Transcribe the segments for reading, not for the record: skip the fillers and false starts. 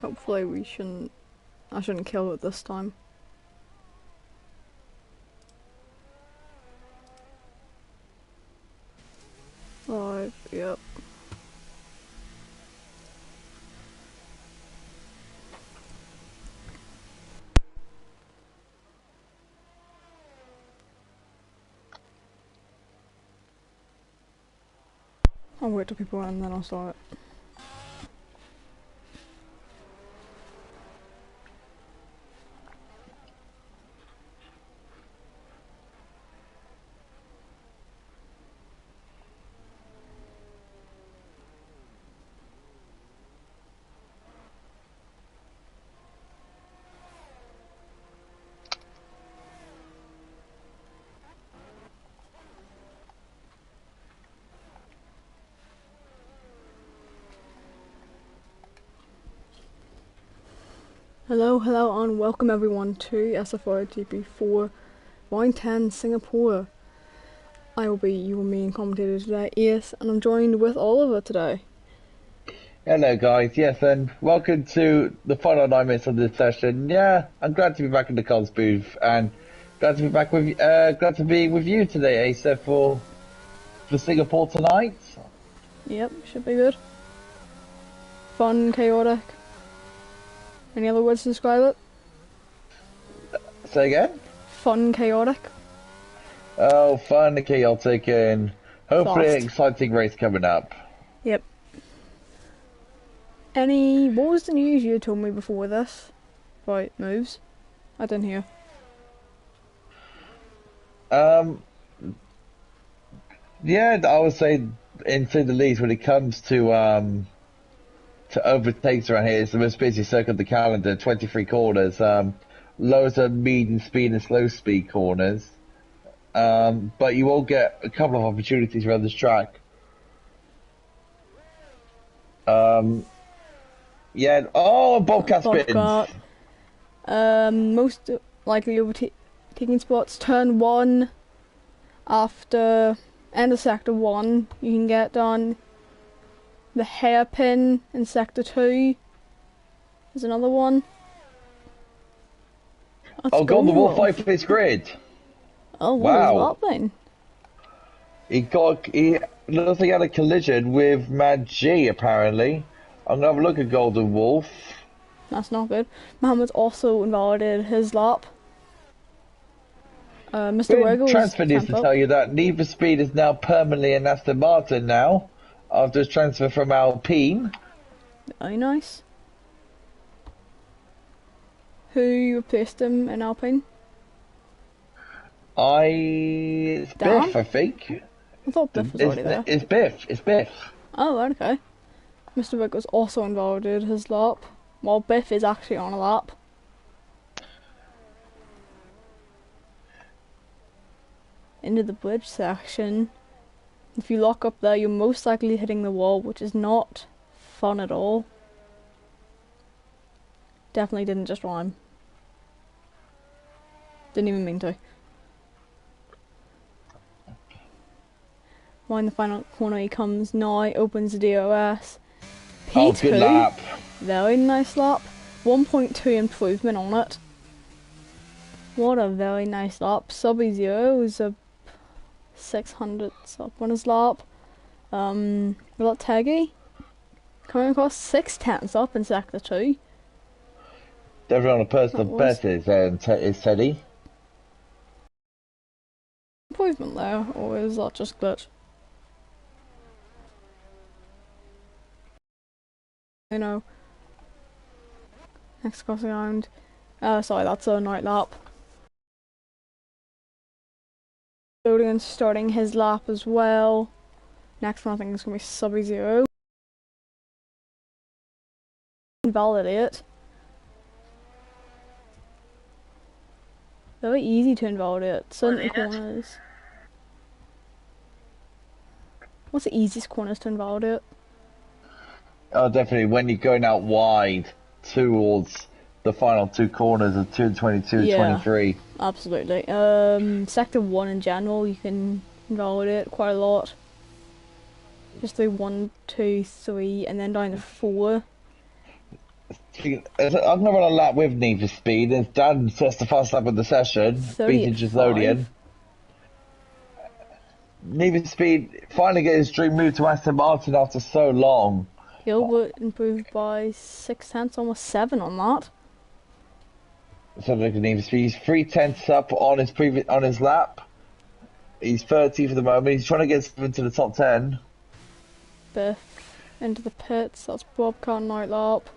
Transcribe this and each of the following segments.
Hopefully I shouldn't kill it this time. Alright, yep. I'll wait till people end, then I'll start it. Hello and welcome everyone to SFR GP4 R10 Singapore. I will be your main commentator today, Ace, and I'm joined with Oliver today. Hello guys, yes, and welcome to the final 9 minutes of this session. Yeah, I'm glad to be back in the comms booth, and glad to be back with glad to be with you today, Ace, for Singapore tonight. Yep, should be good. Fun, chaotic. Any other words to describe it? Say again? Fun, chaotic. Oh, fun, chaotic, and hopefully an Fast. exciting race coming up. Yep. What was the news you told me before this? Right, moves? I didn't hear. Yeah, I would say, in say the least, when it comes to overtakes around here, it's the most busy circuit of the calendar, 23 corners, loads of medium speed and slow speed corners. But you will get a couple of opportunities around this track. Yeah. Oh, Bobcat spins. Most likely overtaking spots. Turn 1 after end of sector 1. You can get on the hairpin in sector 2. There's another one. Oh, Golden Wolf 5-pace grid. Oh, what Wow. was that then? He looks like he had a collision with Mad G, apparently. I'm gonna have a look at Golden Wolf. That's not good. Mohammed's also invalidated his lap. Mr. Wiggles Transfer news to tell you that Need for Speed is now permanently in Aston Martin now, after his transfer from Alpine. Very nice. Who replaced him in Alpine? It's Biff, I think. I thought Biff was already there. It's Biff. It's Biff. Oh, right, okay. Mr. Wiggles also invalidated his lap, while Biff is actually on a lap. Into the bridge section. If you lock up there, you're most likely hitting the wall, which is not fun at all. Definitely didn't just rhyme. Didn't even mean to. When the final corner he comes now, opens the DOS. P2, oh, good lap. Very nice lap. 1.2 improvement on it. What a very nice lap. Subby 0 is a 600 up on his lap. We got Teggy coming across 6/10 up in sector 2. Definitely on a personal best is Teddy. Improvement there, or is that just glitch? You know. Next crossing round. Sorry, that's a night lap. Loading and starting his lap as well. Next one I think is going to be Subby 0. Invalidate. Very easy to invalidate. Certain corners. What's the easiest corners to invalidate? Oh, definitely. When you're going out wide towards the final 2 corners of 222, yeah, 23. Absolutely. Sector 1 in general, you can invalidate quite a lot. Just through 1, 2, 3, and then down to 4. I'm going to run a lap with Need for Speed. It's Dan sets the fast lap of the session, beating Gisodian. 38.5. Need for Speed finally get his dream move to Aston Martin after so long. Gilbert improved by 6 tenths, almost 7 on that. So look at Need for Speed. He's 3 tenths up on his lap. He's 30 for the moment. He's trying to get into the top 10. Biff into the pits. That's Bobcat night lap.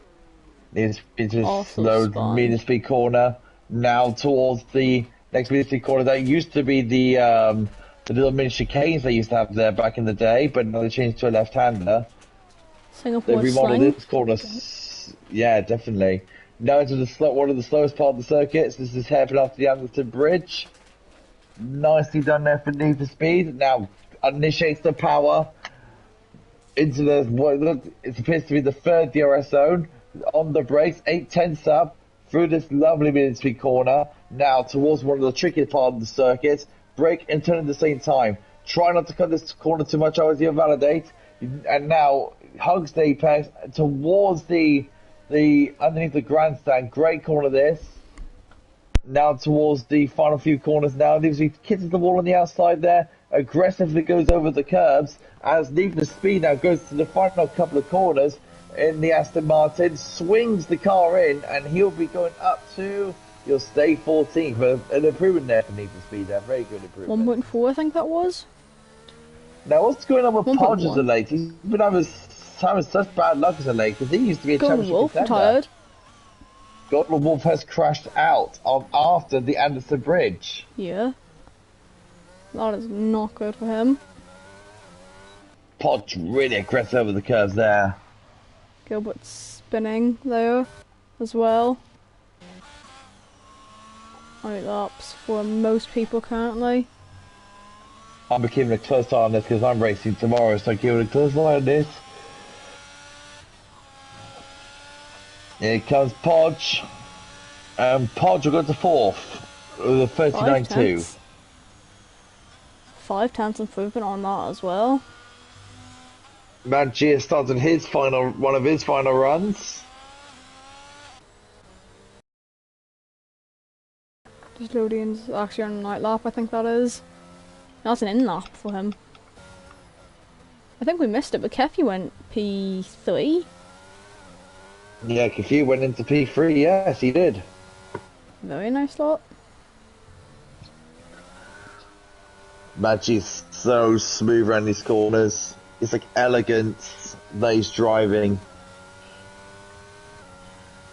He's into the Also slow spun. medium speed corner. Now towards the next medium speed corner. That used to be the little mini chicanes they used to have there back in the day, but now they changed to a left-hander. They Singapore remodeled sling. this corner. Yeah, definitely. Now into the one of the slowest part of the circuits. This is hairpin after the Anderson Bridge. Nicely done there for Need for Speed. Now initiates the power into it appears to be the third DRS zone. On the brakes, 8 tenths up through this lovely medium speed corner. Now towards one of the trickiest part of the circuit. Brake and turn at the same time. Try not to cut this corner too much, otherwise you'll validate. And now hugs the apex towards the underneath the grandstand. Great corner this. Now towards the final few corners now. He kisses the wall on the outside there. Aggressively goes over the curbs as Need for Speed now goes to the final couple of corners in the Aston Martin. Swings the car in and he'll be going up to, you'll stay 14th. But an improvement there for Need for Speed there. Very good improvement. 1.4 I think that was. Now what's going on with 1.1. Podge as a late? He's been having such bad luck as a late because he used to be a Golden championship Wolf contender. retired. Golden Wolf has crashed out after the Anderson Bridge. Yeah. That is not good for him. Podge really aggressive over the curves there. Gilbert spinning there as well. Out laps for most people currently. I'm keeping a close eye on this because I'm racing tomorrow, so keeping a close eye on this. Here comes Podge. Podge will go to fourth with a 39.2. 5 tenths improvement on that as well. Matt G has started one of his final runs. Just Lodian's actually on a night lap, I think that is. That's an in lap for him. I think we missed it, but Kefi went P3. Yeah, Kefi went into P3, yes, he did. Very nice lap. Matt G's so smooth around these corners. It's like elegance that he's driving.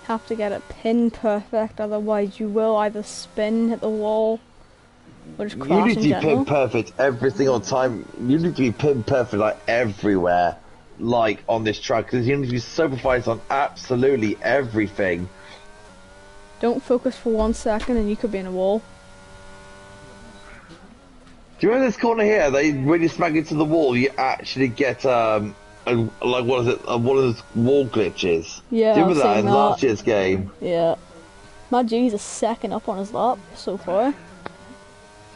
Have to get it pin perfect, otherwise you will either spin, hit the wall, or just You crash need in to be general. pin perfect every single time. You need to be pin perfect like everywhere, like on this track, because you need to be so precise on absolutely everything. Don't focus for 1 second and you could be in a wall. Do you remember this corner here? When you smack into the wall, you actually get one of those wall glitches. Yeah, Do you remember I've that seen in last year's game? Yeah. Matt G's a second up on his lap so far.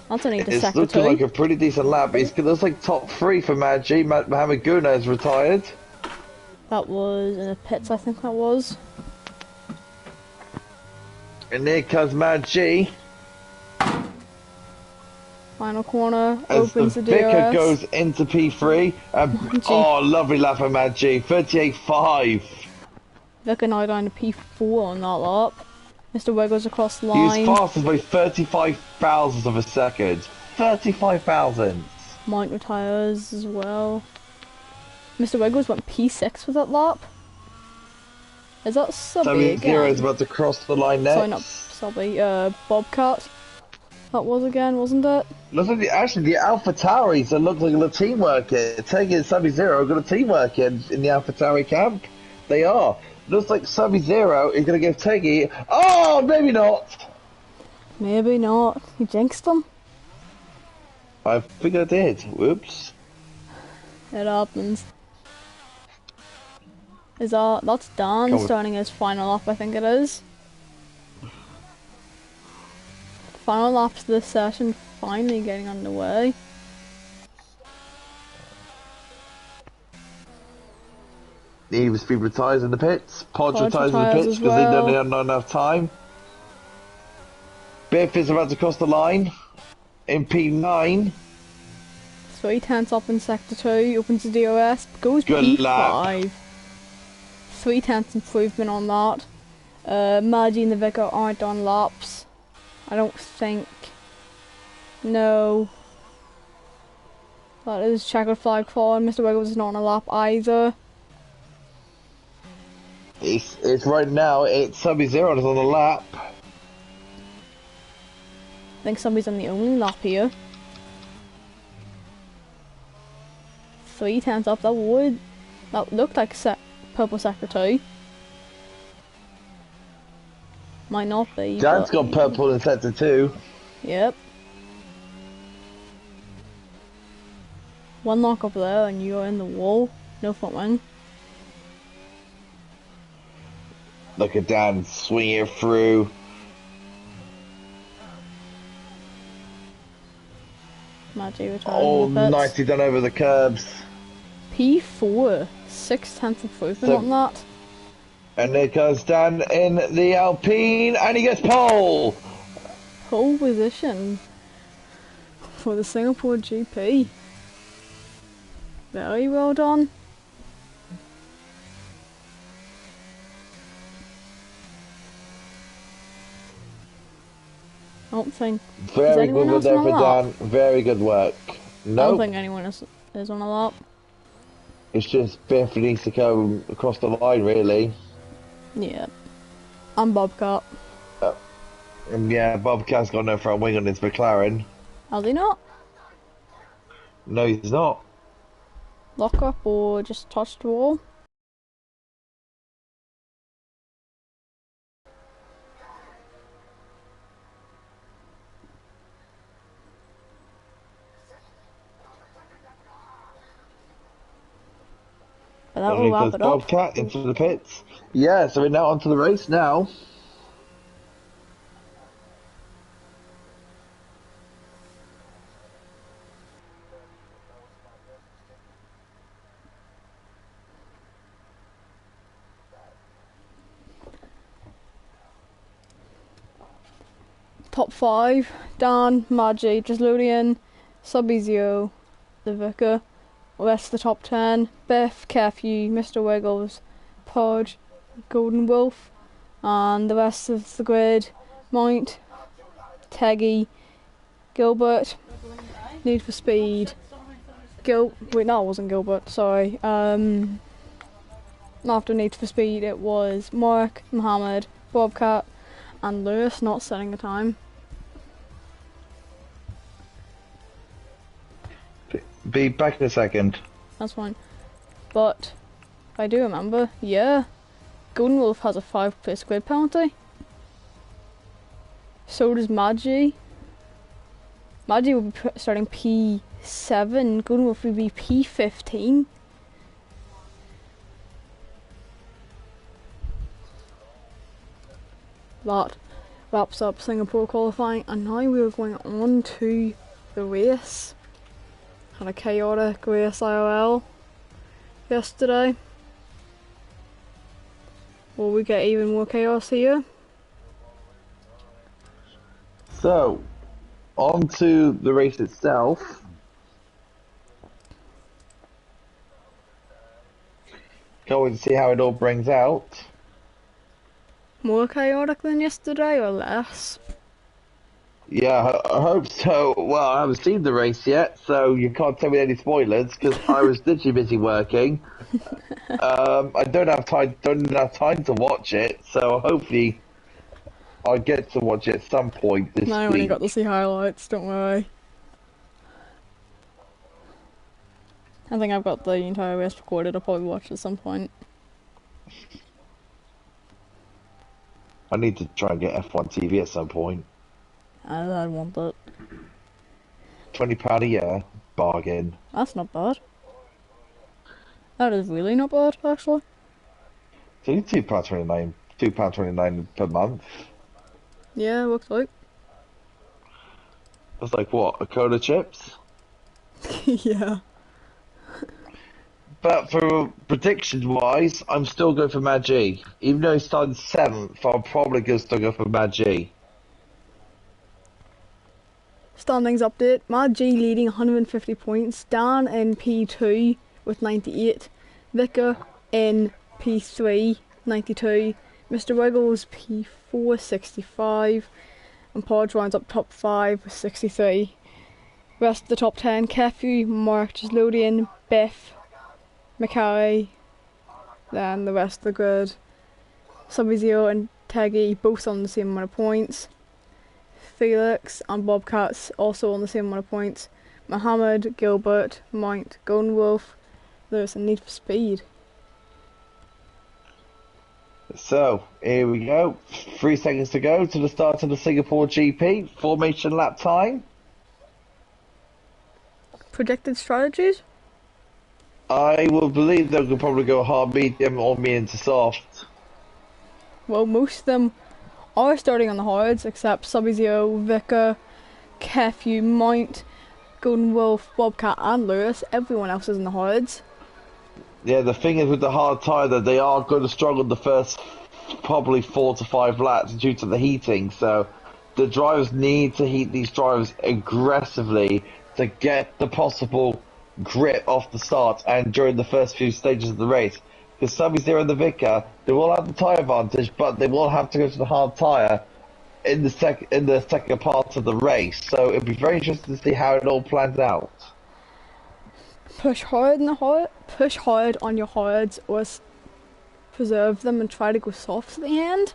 That's only the It's second looking two. like a pretty decent lap. It looks like top 3 for Mad G. Mohamed Guna has retired. That was in the pits, I think that was. And here comes Mad G. Final corner, As opens the the Vicar DRS. goes into P3. Oh, lovely lap for Mad G. 38.5. Vicar now down to P4 on that lap. Mr. Wiggles across the He was line. fastest by 35 thousandths of a second. 35 thousandths. Mount retires as well. Mr. Wiggles went P6 with that lap. Is that Subby again? Zero is about to cross the line next. Sorry, not Subby, Bobcat. That was again, wasn't it? Looks like the Alpha Tauris that look like a teamwork here. Taking Sub-Zero got a teamwork in the Alpha Tauri camp. They are. Looks like Sub-Zero is going to give Teggy. Oh, maybe not. Maybe not. He jinxed him. I think I did. Whoops. It happens. That's Dan starting his final lap, I think it is. Final laps of this session finally getting underway. Need for speed retires in the pits. Podge Podge retires in the retires pits as because they don't well. have not enough time. Biff is about to cross the line in P9. 3/10 up in sector 2, opens the DOS, goes Good lap. P5. 3/10 improvement on that. Maggie and the Vicar aren't on laps. I don't think. No. That is checkered flag for Mr. Wiggles is not on a lap either. It's right now, it's Sub-Zero is on the lap. I think somebody's on the only lap here. 3/10 up, that looked like purple sector 2. Might not be. Dan's but got purple in sector 2. Yep. One lock up there and you're in the wall. No front wing. Look at Dan swinging it through. Maggie retired. Oh, nicely done over the curbs. P4. 6/10 improvement on that. And there goes Dan in the Alpine, and he gets pole! Pole position for the Singapore GP. Very well done. I don't think. Very good work there for Dan. Very good work. No. I don't think anyone is on a lap. It's just Biff needs to go across the line, really. Yeah. And Bobcat. And yeah, Bobcat's got no front wing on his McLaren. Has he not? No, he's not. Lock up or just touch the wall? But that will wrap it up. Bobcat into the pits. Yeah, so we're now onto the race now. Top 5, Dan, Maggie, just loading in, Sub-Zero, the Vicar, rest of the top 10, Biff, Kefu, Mr. Wiggles, Podge, Golden Wolf, and the rest of the grid, Mount, Teggy, Gilbert, Need for Speed, wait, no, it wasn't Gilbert, sorry, after Need for Speed it was Mark, Mohammed, Bobcat, and Lewis not setting a time. Be back in a second. That's fine. But I do remember, yeah, Golden Wolf has a 5-place grid penalty. So does Maggie. Maggie will be starting P7. Golden Wolf will be P15. That wraps up Singapore qualifying, and now we are going on to the race. Had a chaotic race IRL yesterday. Will we get even more chaos here? So, on to the race itself. Can't wait to see how it all brings out. More chaotic than yesterday or less? Yeah, I hope so. Well, I haven't seen the race yet, so you can't tell me any spoilers because I was literally busy working. I don't have time to watch it, so hopefully I'll get to watch it at some point this No, I week. only got to see highlights, don't worry. I think I've got the entire race recorded, I'll probably watch it at some point. I need to try and get F1 TV at some point. I want that. £20 a year, bargain. That's not bad. That is really not bad, actually. It's only £2.29 per month. Yeah, it looks like. That's like what, a Cola chips? Yeah. But for predictions-wise, I'm still going for Mad G. Even though he started 7th, I'm probably going to still go for Mad G. Standings update. Mad G leading 150 points. Dan in P2 with 98. Vicar in P3, 92. Mr. Wiggles P4, 65. And Podge rounds up top 5 with 63. Rest of the top 10, Kefu, Mark, Gislodian, Biff, Mackay, then the rest of the grid. Sub-Zero and Teggy both on the same amount of points. Felix and Bobcats also on the same amount of points. Mohammed, Gilbert, Mount, Golden Wolf, Lewis and Need for Speed. So, here we go. 3 seconds to go to the start of the Singapore GP. Formation lap time. Predicted strategies? I will believe they could probably go hard medium or medium to soft. Well, most of them are starting on the hards, except Sub-Zero, Vicar, Kefu, Mount, Golden Wolf, Bobcat and Lewis. Everyone else is in the hards. Yeah, the thing is with the hard tyre that they are going to struggle the first probably 4 to 5 laps due to the heating. So the drivers need to heat these drivers aggressively to get the possible grip off the start and during the first few stages of the race. Because Sub-Zero and the Vicar, they will have the tyre advantage, but they will have to go to the hard tyre in the second part of the race. So it'll be very interesting to see how it all plans out. Push hard on your hards, or preserve them and try to go soft at the end.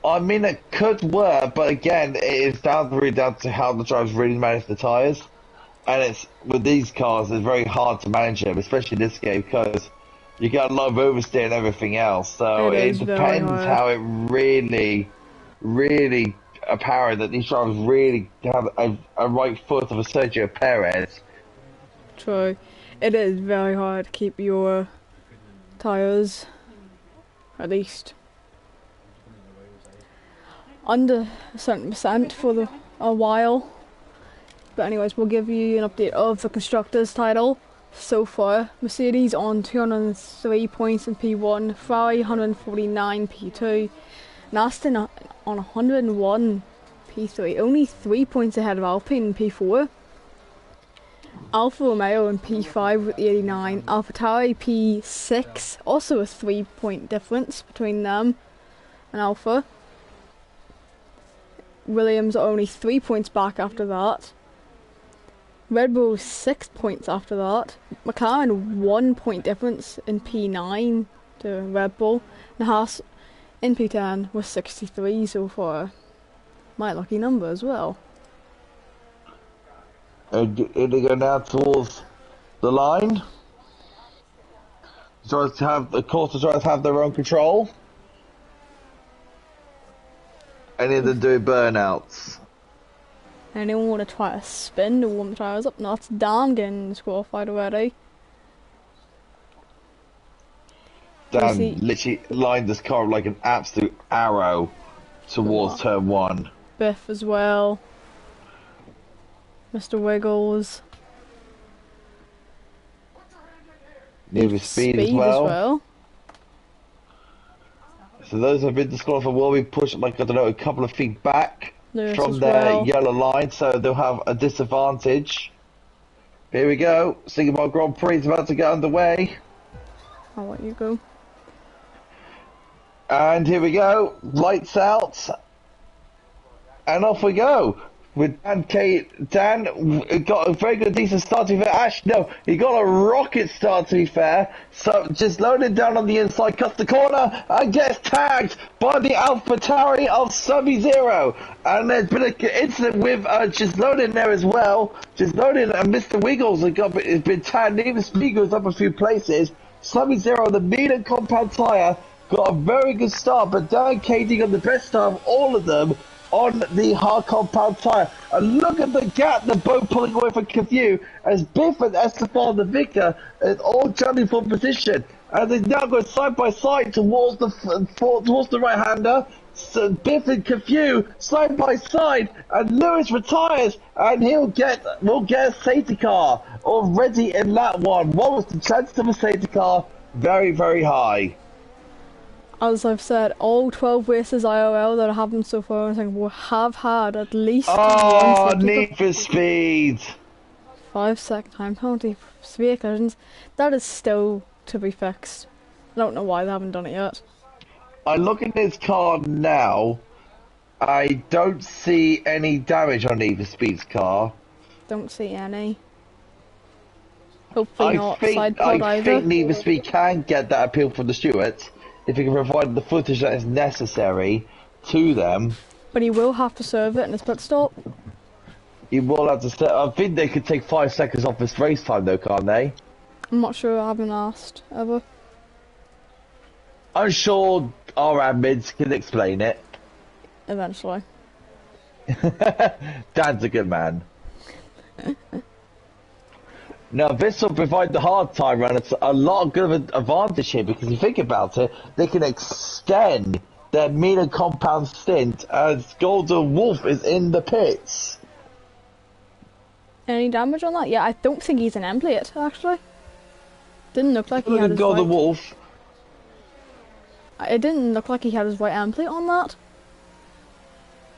I mean, it could work, but again, it is really down to how the drivers really manage the tyres. And it's with these cars, it's very hard to manage them, especially this game, because you got a lot of oversteer and everything else. So it depends how it really apparent that these drivers really have a right foot of a Sergio Perez. True. It is very hard to keep your tyres, at least, under a certain percent for a while. But anyways, we'll give you an update of the Constructors title so far. Mercedes on 203 points in P1, Ferrari 149 P2, and Aston on 101 P3, only 3 points ahead of Alpine in P4. Alfa Romeo in P5 with 89, AlphaTauri P6, also a 3-point difference between them and Alfa. Williams are only 3 points back after that. Red Bull 6 points after that. McLaren 1 point difference in P9 to Red Bull. And Haas in P10 with 63 so far. My lucky number as well. And they go now towards the line. The drivers have their own control. Any of them do burnouts. Anyone want to try a spin to warm the tyres up? No, that's Dan getting disqualified already. Dan literally lined this car like an absolute arrow towards turn 1. Biff as well. Mr. Wiggles. Need for speed as well. So those who have been disqualified will be pushed, like, I don't know, a couple of feet back from their yellow line, so they'll have a disadvantage. Here we go. Singapore Grand Prix is about to get underway. I'll let you go. And here we go. Lights out. And off we go. With Dan got a very good, decent start to be fair. Actually, no, he got a rocket start to be fair. So just loaded down on the inside, cuts the corner, and gets tagged by the AlphaTauri of Sub-Zero. And there's been an incident with just loading there as well. Just loading, and Mr. Wiggles has been tagged. Even speed goes up a few places. Sub-Zero, the medium compound tyre, got a very good start, but Dan Katie got the best start of all of them on the hard compound tyre. And look at the gap they're both pulling away from Kefu as Biff and SFR and the Vicar is all jumping for position. and they now go side by side towards the right-hander. So Biff and Cafu side by side, and Lewis retires, and we'll get a safety car already in that one. What was the chance of a safety car? Very, very high. As I've said, all 12 races IRL that have happened so far, I think we have had at least one safety Need for Speed. 5-second time penalty for severe collisions. That is still to be fixed. I don't know why they haven't done it yet. I look at this car now. I don't see any damage on Need for Speed's car. Don't see any. Hopefully not side pod I either. think Need for Speed can get that appeal from the stewards if he can provide the footage that is necessary to them. But he will have to serve it in his pit stop. He will have to set. I think they could take 5 seconds off this race time though, can't they? I'm not sure, I haven't asked ever. I'm sure our admins can explain it. Eventually. Dan's a good man. Now this will provide the hard time run. It's a lot of good of an advantage here because if you think about it, they can extend their Mina compound stint as Golden Wolf is in the pits. Any damage on that? Yeah, I don't think he's an M plate actually. Didn't look like he Look had at his Golden white. Wolf. It didn't look like he had his white M plate on that.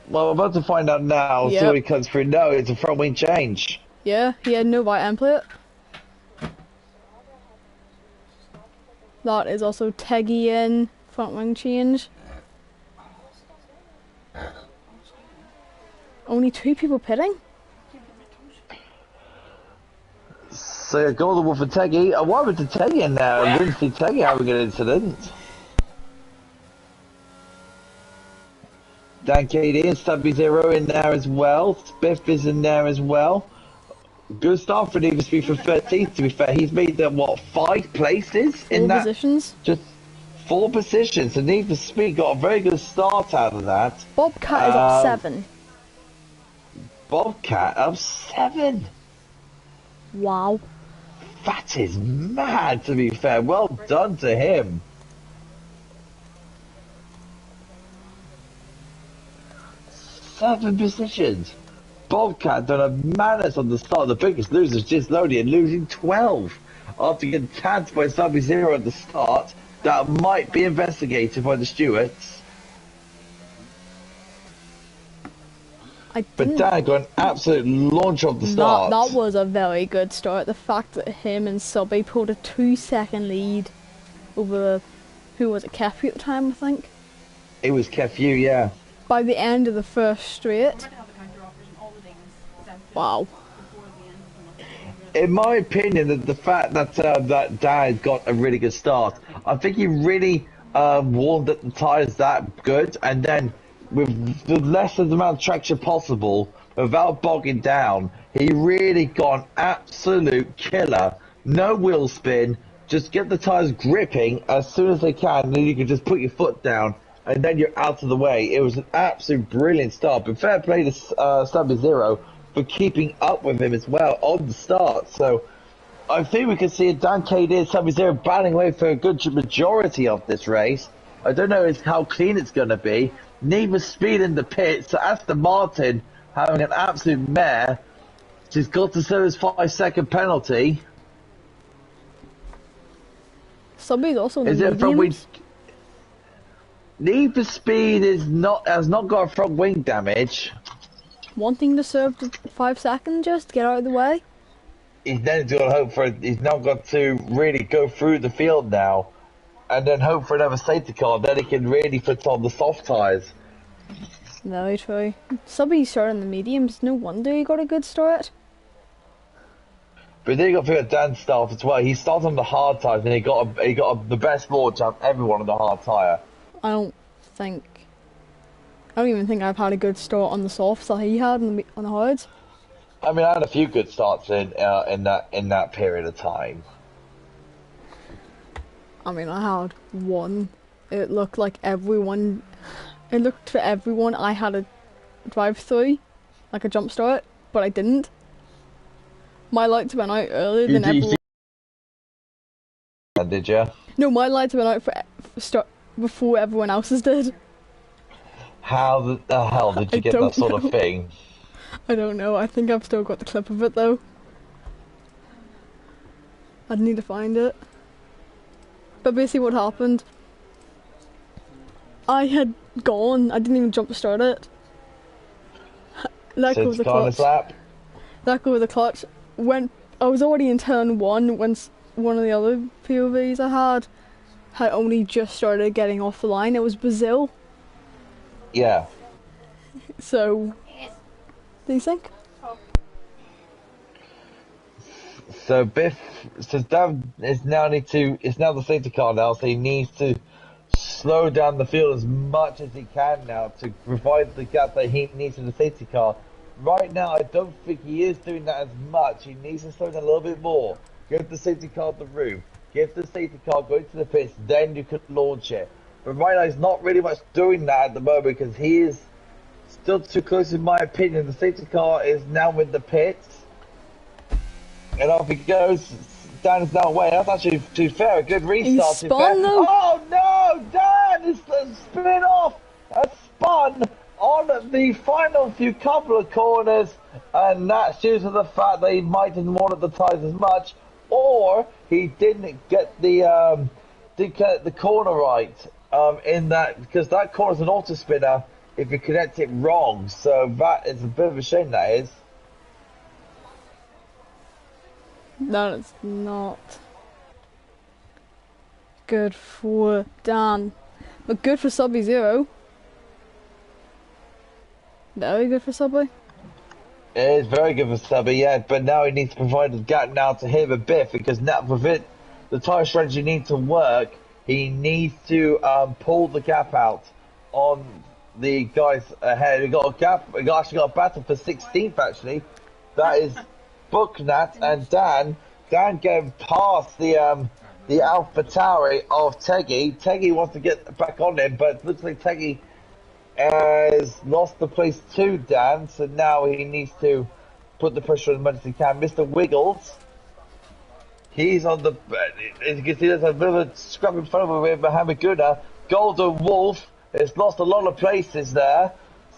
Well, I'm about to find out now. Yep. See what he comes through. No, it's a front wing change. Yeah, he had no white M plate. That is also Teggy in front wing change. Only 2 people pitting. So Golden Wolf and Teggy. Why was the Teggy in there? I didn't see Teggy having an incident. Dan KD and Stubby Zero in there as well. Spiff is in there as well. Good start for Need for Speed for 13th, to be fair. He's made them, what, 5 places? 4 positions. Just 4 positions. So Need for Speed got a very good start out of that. Bobcat is up 7. Bobcat up 7. Wow. That is mad, to be fair. Well done to him. Seven positions. Bobcat done a madness on the start. The biggest losers just loading and losing 12 after getting tagged by Subby Zero at the start. That might be investigated by the stewards. But Dan got an absolute launch of the start. That was a very good start. The fact that him and Subby pulled a 2-second lead over, who was it, Kefu at the time, I think? It was Kefu, yeah. By the end of the first straight. Wow. In my opinion, the fact that that Dan got a really good start, I think he really warmed up the tyres that good, and then with the less of the amount of traction possible, without bogging down, he really got an absolute killer. No wheel spin, just get the tyres gripping as soon as they can, and then you can just put your foot down, and then you're out of the way. It was an absolute brilliant start, but fair play to Stubby Zero for keeping up with him as well on the start. So I think we can see Dan KD and Stubby Zero battling away for a good majority of this race. I don't know how clean it's going to be. Need for Speed in the pit, so Aston Martin having an absolute mare. She's got to serve his 5-second penalty. Subby's also in the Is it from mediums. Need for Speed has not got a front wing damage. Wanting to serve the 5 seconds just to get out of the way. He's then going to hope for. He's now got to really go through the field now, and then hope for another safety car. Then he can really put on the soft tyres. Very true. Subby's starting in the mediums. No wonder he got a good start. But then you got to figure Dan's stuff as well. He started on the hard tyres, and he got the best launch out of everyone on the hard tyre. I don't even think I've had a good start on the softs that he had on the hards. I mean, I had a few good starts in that period of time. I mean, I had one. It looked like everyone. It looked for everyone I had a drive-through, like a jump start, but I didn't. My lights went out earlier than everyone. then, did you? No, my lights went out before everyone else's did. How the hell did I you get that don't sort of know. thing? I don't know. I think I've still got the clip of it though. I'd need to find it. But basically what happened, I had gone, I didn't even jump to start it. Let go of Safety the car on his clutch. lap. Let go of the clutch. I was already in turn one when one of the other POVs I had only just started getting off the line. It was Brazil. Yeah. So, do you think? So Biff, so Dan is now it's now the safety car now, so he needs to slow down the field as much as he can now to provide the gap that he needs in the safety car. Right now, I don't think he is doing that as much. He needs to slow down a little bit more. Give the safety car the room. Give the safety car go into the pits, then you can launch it. But right now, he's not really much doing that at the moment because he is still too close, in my opinion. The safety car is now in the pits. And off he goes. Dan is now away. That's actually, to be fair, a good He restart. To be fair. spun though. Oh no, Dan is spin off. A spun on the final couple of corners, and that's due to the fact that he might have wanted the tyres as much, or he didn't get the corner right. In that, because that corner is an auto spinner if you connect it wrong. So that is a bit of a shame. That is. That is not good for Dan. But good for Subby Zero. Very good for Subby. It is very good for Subby, yeah, but now he needs to provide a gap now to him a bit, because now with it, the tyre strategy needs to work. He needs to pull the gap out on the guys ahead. We got a gap. We actually got a battle for 16th actually. That is Booknat and Dan. Dan going past the AlphaTauri of Teggy. Teggy wants to get back on him, but it looks like Teggy has lost the place to Dan, so now he needs to put the pressure on as much as he can. Mr. Wiggles, he's on the, as you can see, there's a bit of a scrap in front of him with Hamaguna. Golden Wolf has lost a lot of places there,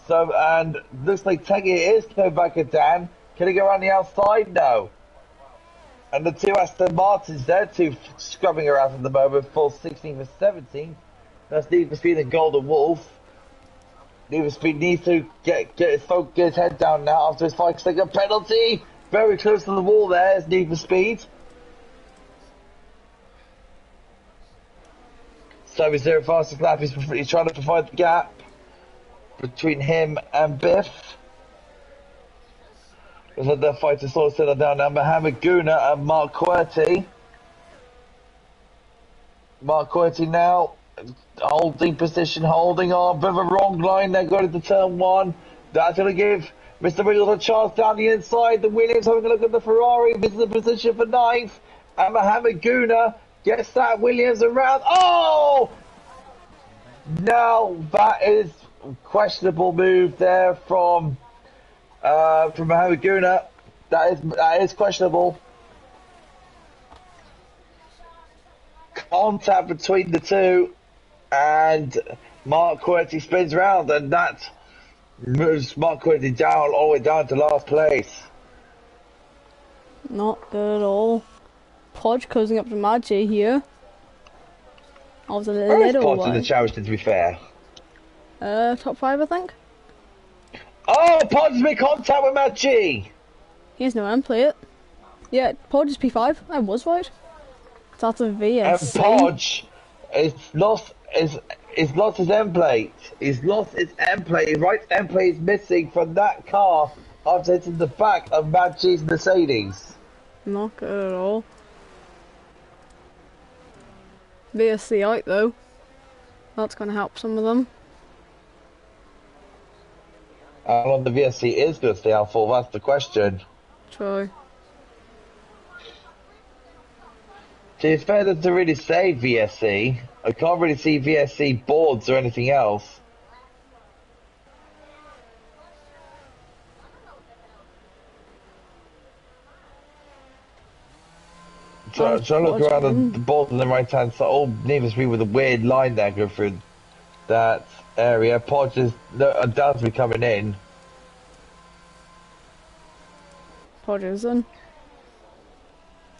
so, and looks like Teggy is coming back at Dan. Can he go around the outside? No. And the two Aston Martins there, two scrubbing around at the moment, full 16th and 17th. That's Need for Speed and Golden Wolf. Need for Speed needs to get his head down now after his 5-second penalty. Very close to the wall there is Need for Speed. So he's there fastest lap. He's trying to provide the gap between him and Biff. There's their fight to sort of settle down now. Mohamed Guna and Mark Querty. Mark Querty now holding position, holding on. Bit of a wrong line there going into turn one. That's going to give Mr. Wiggles a chance down the inside. The Williams having a look at the Ferrari. This is the position for ninth. And Mohamed Guna gets that Williams around. Oh! Now that is a questionable move there from Mohamed Guna. That is questionable. Contact between the two, and Mark Querty spins round, and that moves Mark Querty down all the way down to last place. Not good at all. Podge closing up to Maggi here. I was a Where is little Podge in the way. charity, to be fair? Top 5 I think. Oh, Podge has made contact with Matt G. He has no end plate. Yeah, Podge is P5. I was right. That's a And VSC. Podge has lost his end plate. He's lost his end plate. His right end plate is missing from that car after hitting the back of Matt G's Mercedes. Not good at all. VSC out though. That's going to help some of them. How long the VSC is going to stay out for, that's the question. True. See, it's fair to really say VSC. I can't really see VSC boards or anything else. So, How's so I look Podge around doing? the board on the right hand side. Oh, Nevis Speed with a weird line there going through that area. Podge is down to be coming in. Podge is in.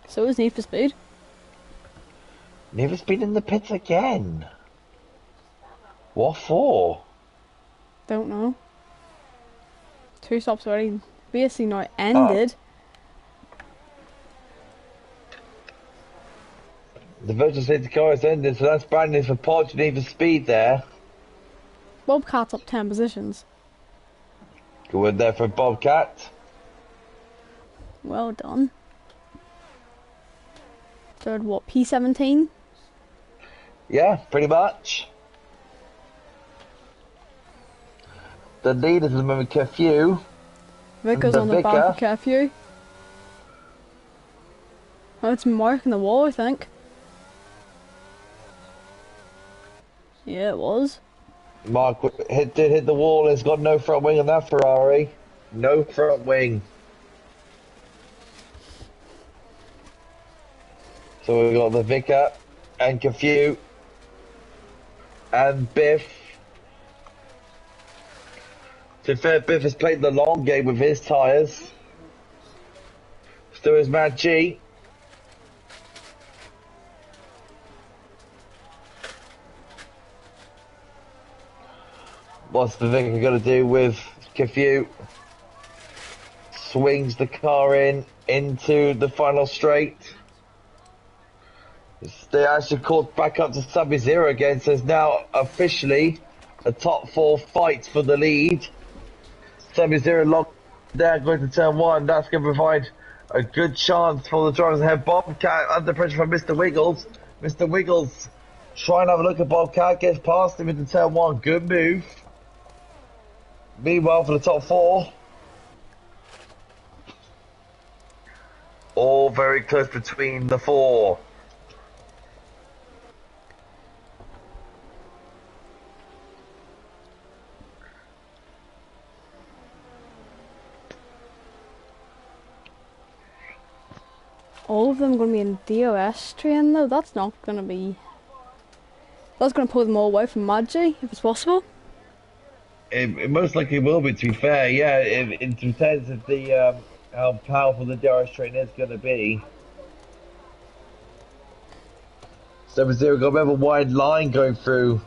So is Need for Speed. Nevis Speed in the pits again. What for? Don't know. 2 stops already. Basically now Oh, ended. the virtual safety car is ending, so that's bad news for Podge. Nevis Speed there. Bobcat's up 10 positions. Go in there for Bobcat. Well done. Third, what, P17? Yeah, pretty much. The leaders at the moment, Curfew. Vickers The on the back of Vicar. curfew. Oh, it's marking the wall, I think. Yeah, it was. Mark did hit the wall. It's got no front wing on that Ferrari. No front wing. So we've got the Vicar and Curfew and Biff. To be fair, Biff has played the long game with his tyres. So is Matt G. What's the Vicar going to do with Curfew? Swings the car into the final straight. They actually caught back up to Sub-Zero again, so it's now officially a top 4 fight for the lead. Sub-Zero locked down going to turn 1. That's going to provide a good chance for the drivers ahead. Bobcat under pressure from Mr. Wiggles. Mr. Wiggles trying to have a look at Bobcat, gets past him into turn 1. Good move. Meanwhile, for the top 4, all very close between the 4. All of them going to be in DOS train though. That's not going to be... That's going to pull them all away from Magi, if it's possible. It most likely will be, to be fair, yeah, in terms of the how powerful the DRS train is going to be. 7-0 got a bit of a wide line going through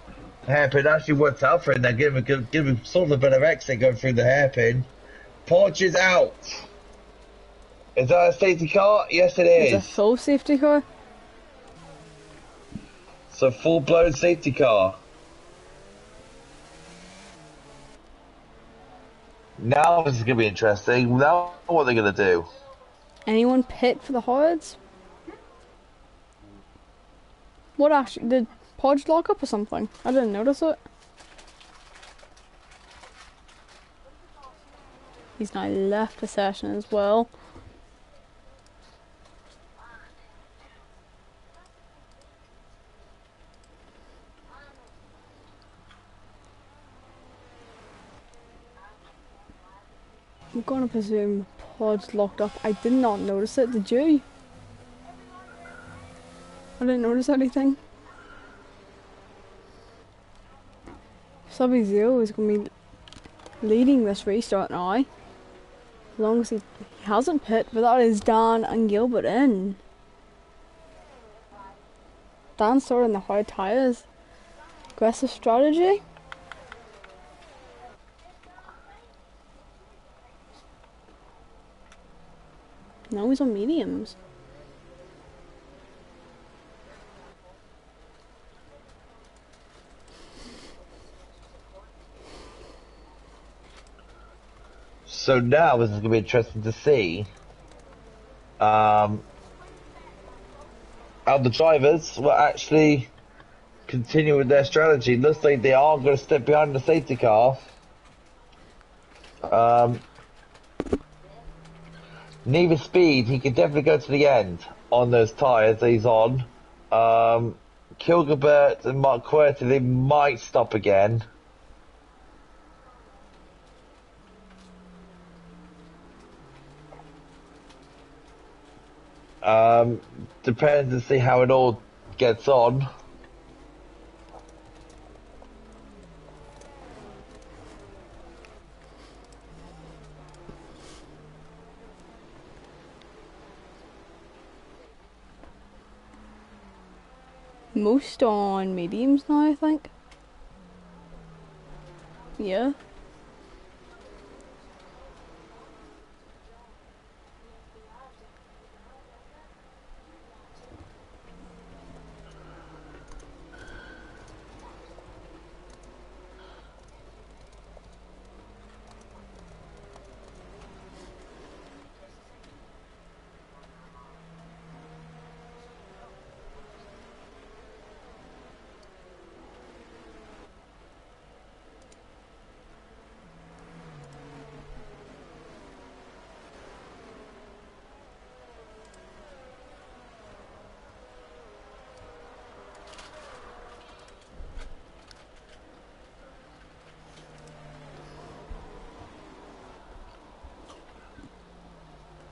the hairpin. Actually worked out for him there, give him sort of a bit of exit going through the hairpin. Porch is out. Is that a safety car? Yes, it It's a is. full safety car. It's a full-blown safety car. Now this is going to be interesting. Now what are they going to do? Anyone pit for the Hordes? What actually, did Podge lock up or something? I didn't notice it. He's now left the session as well. I'm gonna presume Podge locked up. I did not notice it, did you? I didn't notice anything. Sub-Zero is going to be leading this restart now. As long as he hasn't pit, but that is Dan and Gilbert in. Dan starting the hard tyres. Aggressive strategy. No, he's on mediums. So now this is going to be interesting to see how the drivers will actually continue with their strategy. Looks like they are going to step behind the safety car. Neither speed, he can definitely go to the end on those tyres that he's on. Kilgobert and Mark Querty, they might stop again. Depends to see how it all gets on. Most on mediums now, I think. Yeah.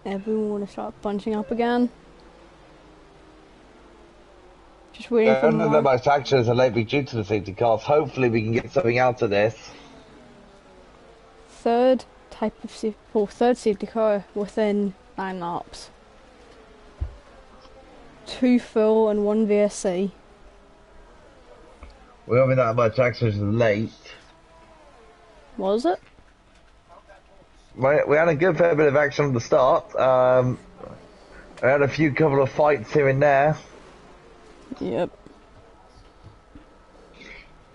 Everyone want to start bunching up again. Just waiting for None of more. them most actions are lately due to the safety cars. Hopefully we can get something out of this. Third safety car within 9 laps. 2 full and 1 VSC. We haven't that much action late. Was it? We had a good fair bit of action at the start. We had a couple of fights here and there. Yep.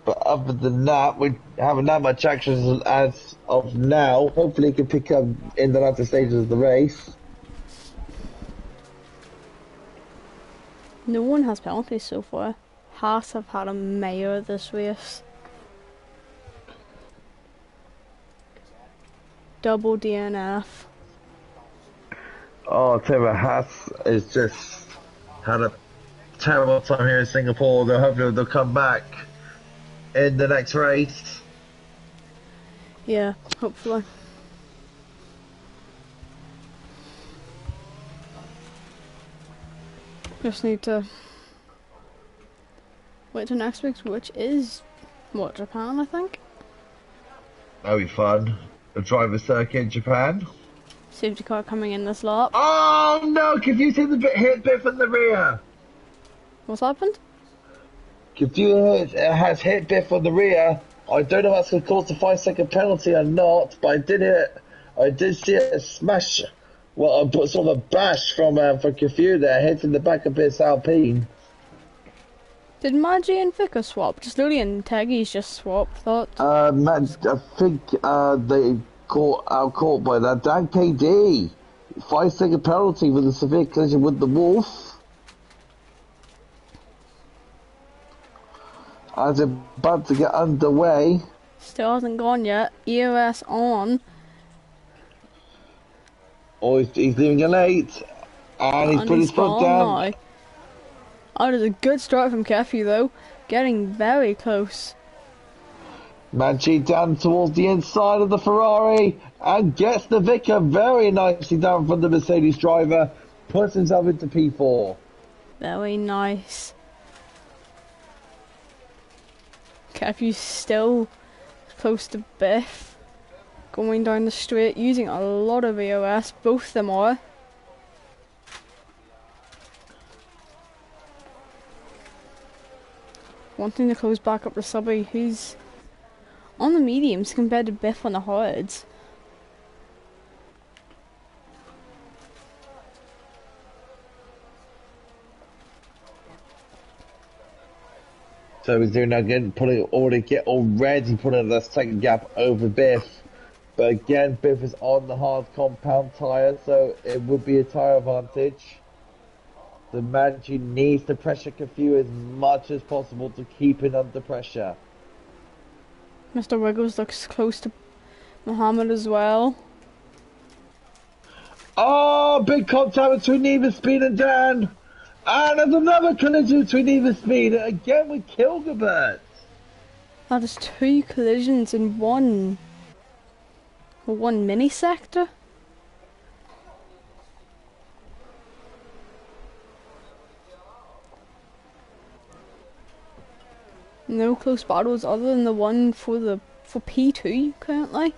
But other than that, we haven't that much action as of now. Hopefully it can pick up in the latter stages of the race. No one has penalties so far. Haas have had a mayor this race. Double DNF. Oh, Timber Haas has just had a terrible time here in Singapore. Hopefully they'll come back in the next race. Yeah, hopefully. Just need to wait till next week's, which is, what, Japan, I think? That'll be fun. The driver's circuit in Japan. Safety car coming in this lap. Oh no! Could you see the hit bit from the rear? What's happened? If you has hit Biff on the rear, I don't know if that's going to cause a 5-second penalty or not, but I did see it smash, well, I put sort of a bash from Cafu there, hitting the back of Biff's Alpine. Did Maggie and Vicar swap? Just Lily and Teggy's just swapped, thought. Man, I think they caught by that. Dan KD, 5-second penalty with a severe collision with the Wolf. As it's about to get underway. Still hasn't gone yet. EOS on. Oh, he's leaving it late. And he's put his foot down. Now. Oh, there's a good start from Kefi though. Getting very close. Manchi down towards the inside of the Ferrari and gets the Vicar very nicely down from the Mercedes driver. Puts himself into P4. Very nice. Kefi's still close to Biff. Going down the straight, using a lot of EOS. Both of them are. Wanting to close back up the subby, who's on the mediums compared to Biff on the hards. So he's doing again, already putting the second gap over Biff. But again, Biff is on the hard compound tyre, so it would be a tyre advantage. The Manchi needs to pressure Cafu as much as possible to keep it under pressure. Mr. Wiggles looks close to Muhammad as well. Oh, big contact between Neva Speed and Dan. And there's another collision between Neva Speed, again with Kilgabert. That is 2 collisions in one mini sector. no close battles other than the one for P2 currently.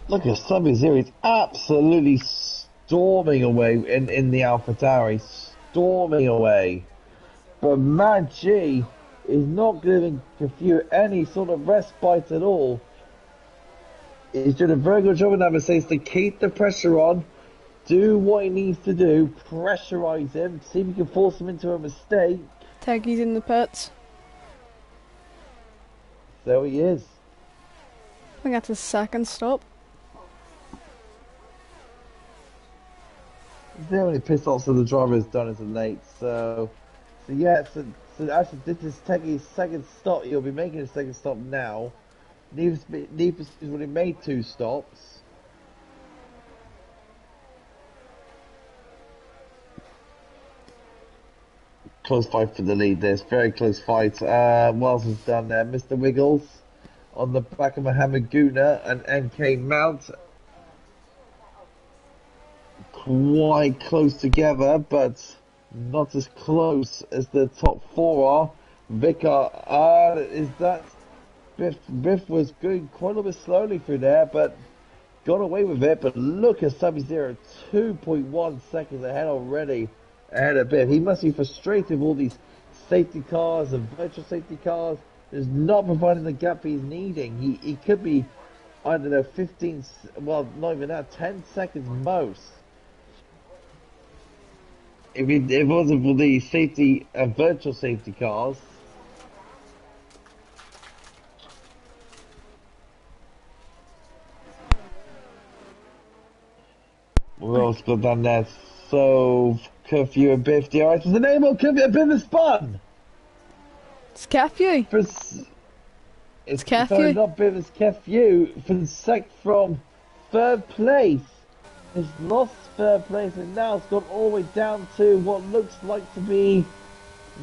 Look at Sub-Zero, he's absolutely storming away in the Alpha Tower. He's storming away. But Mad G is not giving Kafue any sort of respite at all. He's doing a very good job in that Mercedes to keep the pressure on, do what he needs to do, pressurize him, see if he can force him into a mistake. Teggy's in the pits. There he is. I think that's his second stop. The only pit stops that the driver has done as of late, so actually this is Teggy's second stop. He'll be making his second stop now. Need for Speed has already made 2 stops. Close fight for the lead. There's very close fight. What else is done there? Mr. Wiggles on the back of Mohammed Guna and NK Mount. Quite close together, but not as close as the top 4 are. Vicar, is that Biff was going quite a little bit slowly through there, but got away with it. But look at Sub-Zero, 2.1 seconds ahead already. Ahead of Biff. He must be frustrated with all these safety cars and virtual safety cars. Is not providing the gap he's needing. He could be, I don't know, 15, well, not even that, 10 seconds most. If it wasn't for the safety, virtual safety cars. What else got done there? So, Curfew and Biff, DRS is enabled, Curfew and Biff is spun! It's Kafue. It's Kafue. Sorry, not Biff, it's Curfew from 3rd place. He's lost 3rd place and now it's gone all the way down to what looks like to be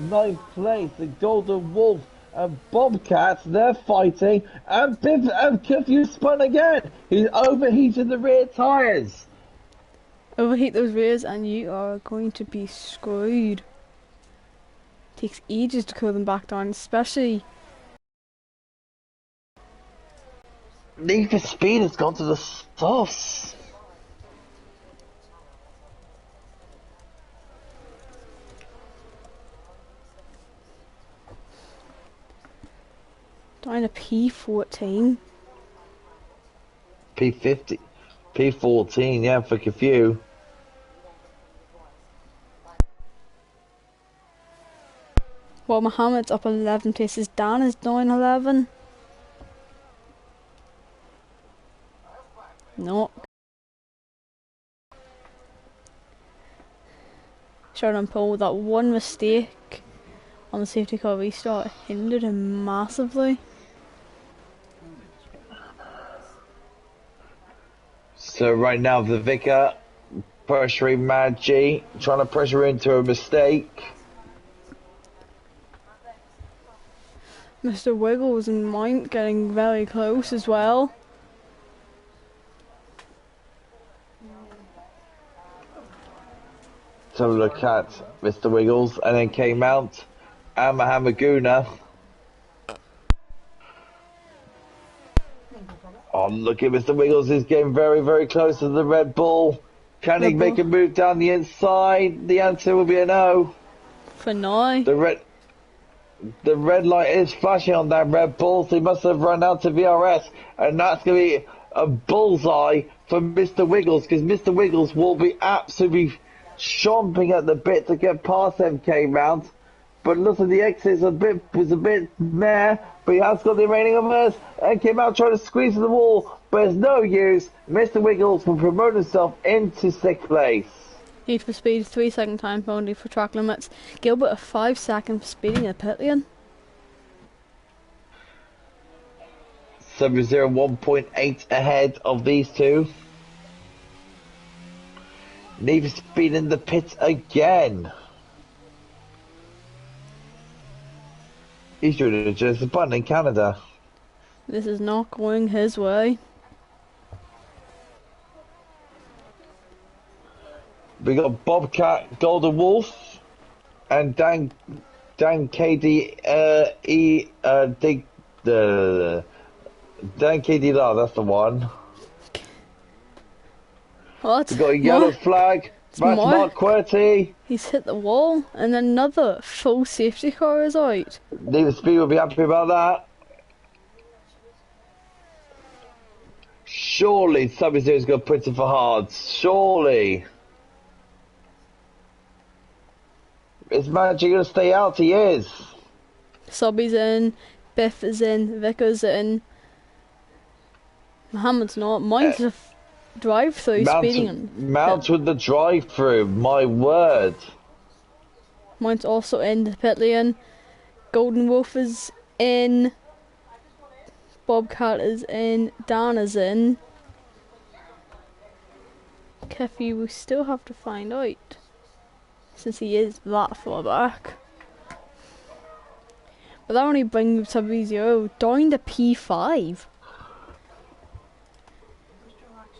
9th place. The Golden Wolf and Bobcats, they're fighting, and Biff and Curfew spun again. He's overheated the rear tyres. Overheat those rears and you are going to be screwed. Takes ages to cool them back down, especially. Need for Speed has gone to the stuffs. Down to P14. P50. P14, yeah, for Kafue. Well, Mohammed's up 11 places. Dan is down 11. No. Sheridan Paul with that one mistake on the safety car restart hindered him massively. So right now the Vicar pressuring Mad G, trying to pressure into a mistake. Mr. Wiggles and Mount getting very close as well. So look at Mr. Wiggles and then came out and Mahamaguna. Oh, look at Mr. Wiggles, he's getting very, very close to the Red Bull. Can he make a move down the inside? The answer will be a no. For now. The red light is flashing on that Red Bull, so he must have run out to VRS, and that's going to be a bullseye for Mr. Wiggles, because Mr. Wiggles will be absolutely chomping at the bit to get past MK Mount. But look at the exit, was a bit meh, but he has got the remaining of us, and came out trying to squeeze the wall, but it's no use. Mr. Wiggles will promote himself into 6th place. Need for Speed 3-second time penalty for track limits. Gilbert a 5-second for speeding in the pit lane. Sub-Zero 1.8 ahead of these two. Need for Speed in the pit again. He's doing it just a button in Canada. This is not going his way. We got Bobcat, Golden Wolf, and Dan Dan KD Dig the Dan KD Law, that's the one. What? We got a yellow flag. It's That's Mark QWERTY. He's hit the wall, and another full safety car is out. Need for Speed will be happy about that. Surely Sub-Zero's going to put it for hards. Surely. Is Magic going to stay out? He is. Subby's in, Biff is in, Vickers in. Mohammed's not. Mine's a drive-through speeding in. Mount with the drive-through. My word. Mine's also in the pit lane. Golden Wolf is in. Bobcat is in. Dan is in. Keffy, we still have to find out, since he is that far back. But that only brings Sub-Zero down to P5.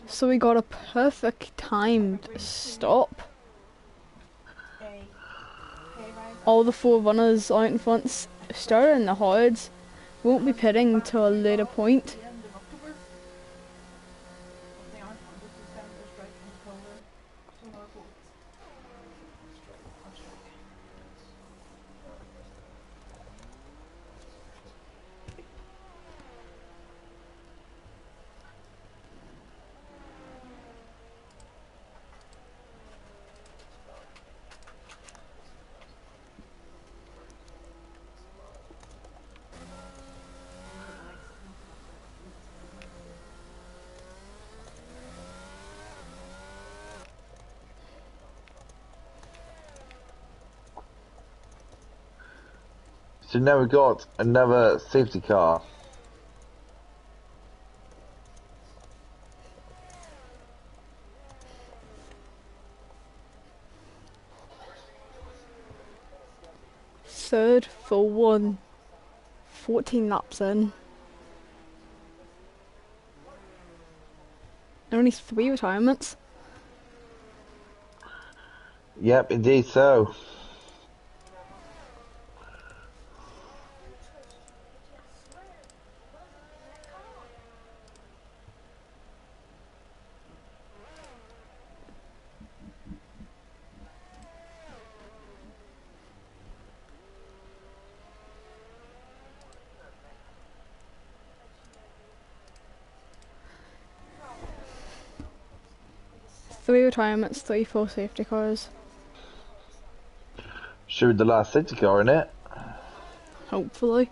So we got a perfect timed stop. All the 4 runners out in front, starting the hards, won't be pitting until a later point. So now we've got another safety car. Third for 1. 14 laps in. Only 3 retirements. Yep, indeed so. Three retirements, 3 full safety cars. Should be the last safety car in it. Hopefully.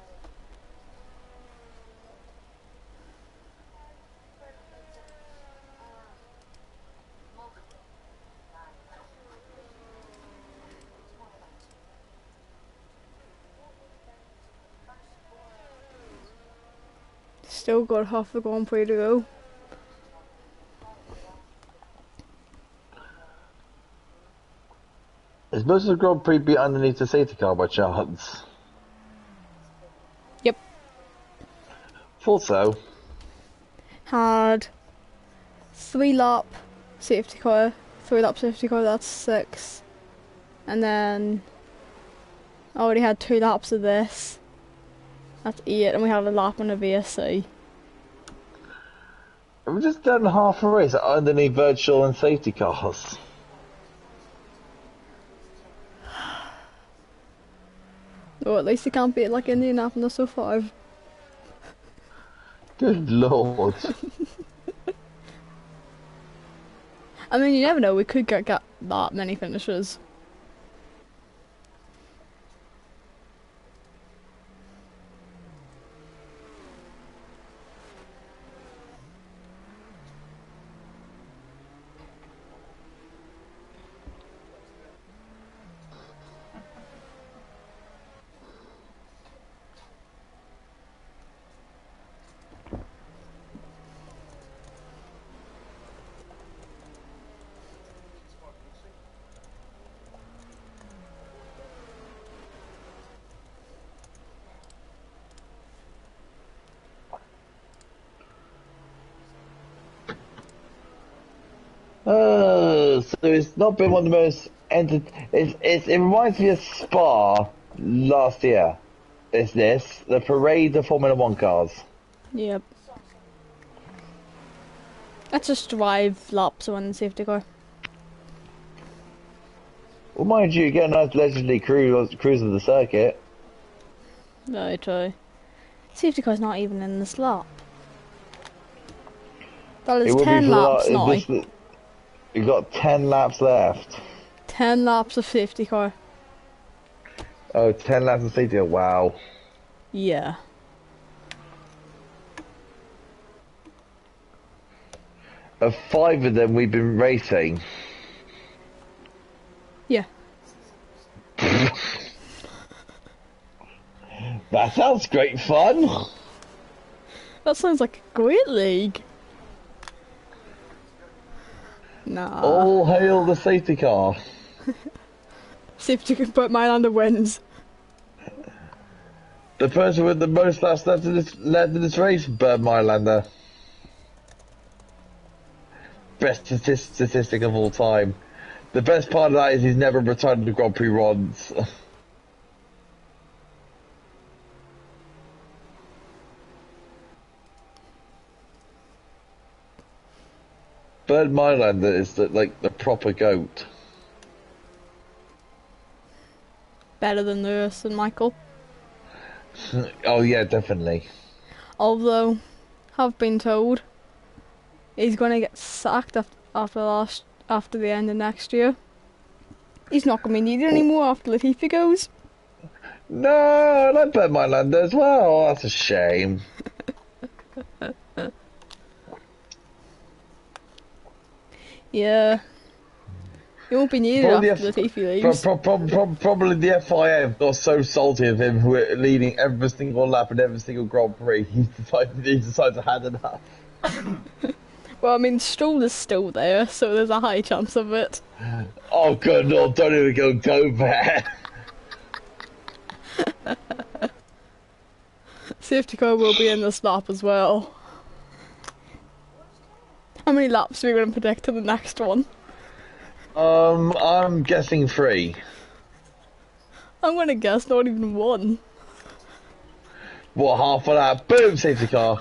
Still got half the Grand Prix to go. Is most of the Grand Prix be underneath the safety car by chance? Yep. Thought so. Had 3 lap safety car, 3 lap safety car, that's 6. And then I already had 2 laps of this. That's 8, and we have a lap on a VSC. We've just done half a race underneath virtual and safety cars. Well, at least it can't beat like Indianapolis so 5. Good lord. I mean, you never know, we could get that many finishes. So it's not been one of the most it reminds me of Spa, last year. It's this, the parade of Formula 1 cars. Yep. Let's just drive laps around the safety car. Well, mind you, get a nice leisurely cruise of the circuit. Very true. Safety car's not even in this lap. That is 10 laps now. You've got 10 laps left. 10 laps of safety car. Oh, 10 laps of safety car, wow. Yeah. Of 5 of them we've been racing. Yeah. That sounds great fun. That sounds like a great league. Nah. All hail the safety car. Safety car, but Mylander wins. The person with the most laps left in this race, Bird Mylander. Best statistic of all time. The best part of that is he's never retired the Grand Prix once. Bird Mylander is like the proper GOAT. Better than Lewis and Michael. Oh yeah, definitely. Although, have been told, he's going to get sacked after the end of next year. He's not going to be needed anymore after Latifi goes. No, I like Bird Mylander as well. That's a shame. Yeah. He won't be needed after Latifi leaves. Probably the FIA got so salty of him who are leading every single lap and every single Grand Prix. He decided to hand it up. Well, I mean, Stroll is still there, so there's a high chance of it. Oh, good Lord, don't even go there. Safety car will be in this lap as well. How many laps are we going to predict to the next one? I'm guessing 3. I'm going to guess not even 1. What, half of that? Boom, safety car.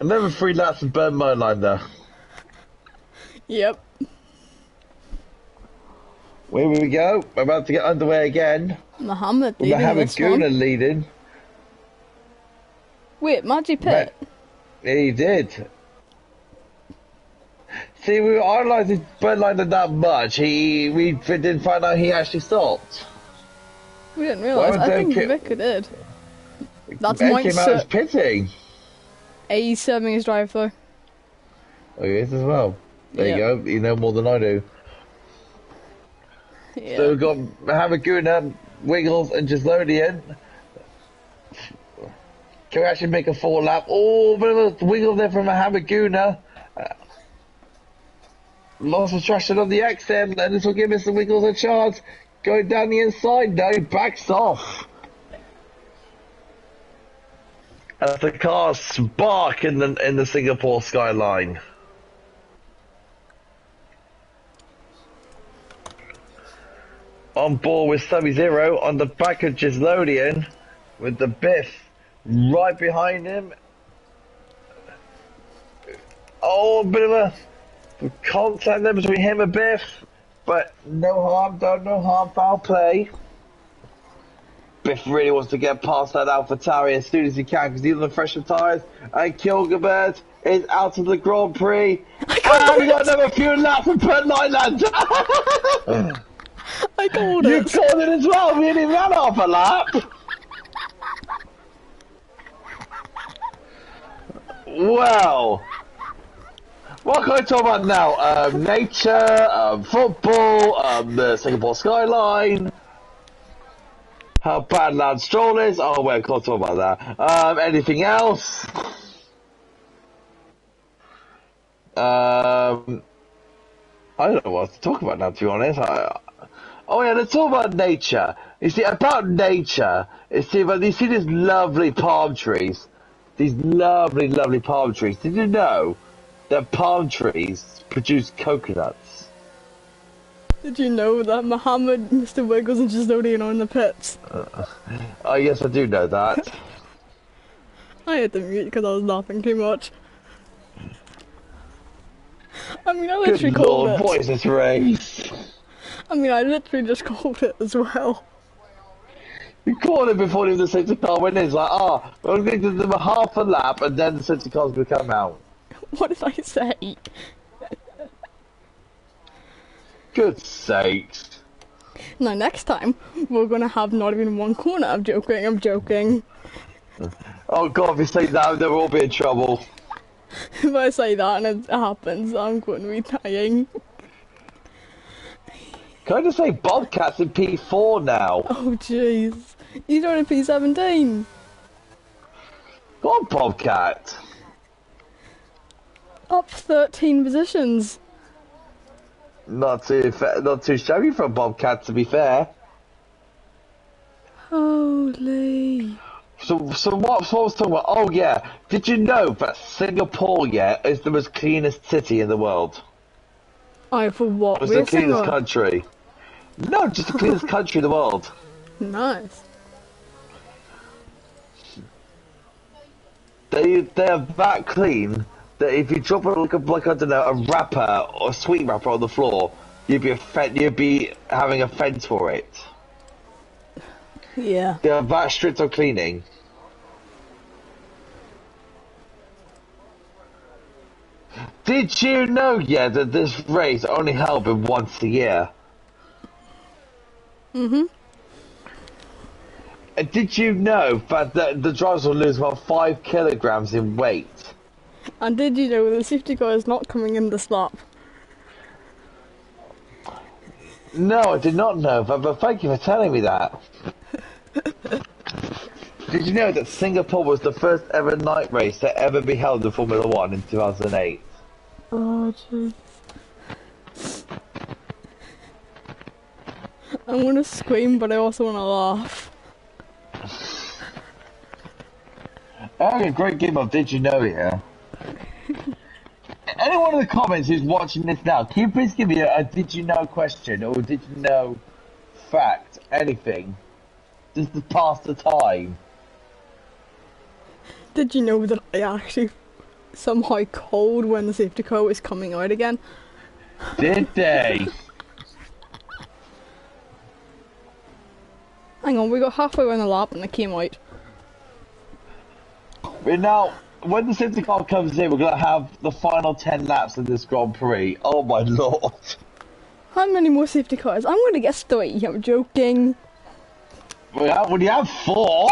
Another 3 laps of Bird Mylander. Yep. Here we go. We're about to get underway again. Muhammad leading this one. Guna leading. Wait, Maggi pit? Yeah, he did. See, we analysed Bird Mylander that much. We didn't find out he actually stopped. We didn't realise. I think Vicar did. That's Ed came out as pitting. He's serving his drive though. Oh, he is as well. There you go. You know more than I do. Yeah. So we've got Hamaguna, Wiggles, and Gislodian. Can we actually make a 4 lap? Oh, bit of a wiggle there from a Hamaguna. Lots of traction on the XM, and this will give Mr. Wiggles a chance. Going down the inside, no, he backs off. As the cars spark in the Singapore skyline. On board with Sub-Zero on the back of Gislodian, with the Biff right behind him. Oh, a bit of a contact there between him and Biff, but no harm done, no harm, foul play. Biff really wants to get past that AlphaTauri as soon as he can because he's on the fresher tyres, and Kilgabert is out of the Grand Prix. And we got another few laps for Bird Mylander. I called it. You called it as well. We didn't even have half a lap. Well, what can I talk about now? Nature, football, the Singapore skyline. How bad Lance Stroll is. Oh, well, can't talk about that. Anything else? I don't know what to talk about now, to be honest. Oh yeah, let's talk about nature. You see, about nature, you see these lovely palm trees. These lovely, lovely palm trees. Did you know that palm trees produce coconuts? Did you know that Mohammed, Mr. Wiggles, and Justodian are in the pits? Oh, yes, I do know that. I had to mute because I was laughing too much. I mean, I literally Good called lord, it. what is this race? I mean, I literally just called it as well. You called it before even the safety car went in. It's like, we're going to do a half a lap and then the safety car's going to come out. What did I say? Good sakes. Now, next time, we're gonna have not even one corner. I'm joking. Oh god, if you say that, then we'll all be in trouble. If I say that and it happens, I'm going to be dying. Can I just say Bobcats in P4 now? Oh, jeez. You don't have P17. Go on, Bobcat. Up 13 positions. Not too shabby for a Bobcat, to be fair. Holy. So what I was talking about? Oh yeah, did you know that Singapore, is the most cleanest city in the world? Oh, for what? It's the cleanest country. No, just the cleanest country in the world. Nice. They are that clean that if you drop like I don't know, a wrapper or a sweet wrapper on the floor, you'd be having a fence for it. Yeah. They are that strict on cleaning. Did you know, that this race only held once a year? Mm-hmm. And did you know that the drivers will lose about 5 kilograms in weight? And did you know the safety car is not coming in this lap? No, I did not know, but thank you for telling me that. Did you know that Singapore was the first ever night race to ever be held in Formula 1 in 2008? Oh, jeez. I want to scream, but I also want to laugh. A great game of Did You Know here. Anyone in the comments who's watching this now, can you please give me a Did You Know question or Did You Know fact, anything, just to pass the time? Did you know that I actually somehow called when the safety car was coming out again? Did they? Hang on, we got halfway around the lap and it came out. But now, when the safety car comes in, we're going to have the final 10 laps of this Grand Prix. Oh my lord. How many more safety cars? I'm going to guess 3. I'm joking. Well, you have 4.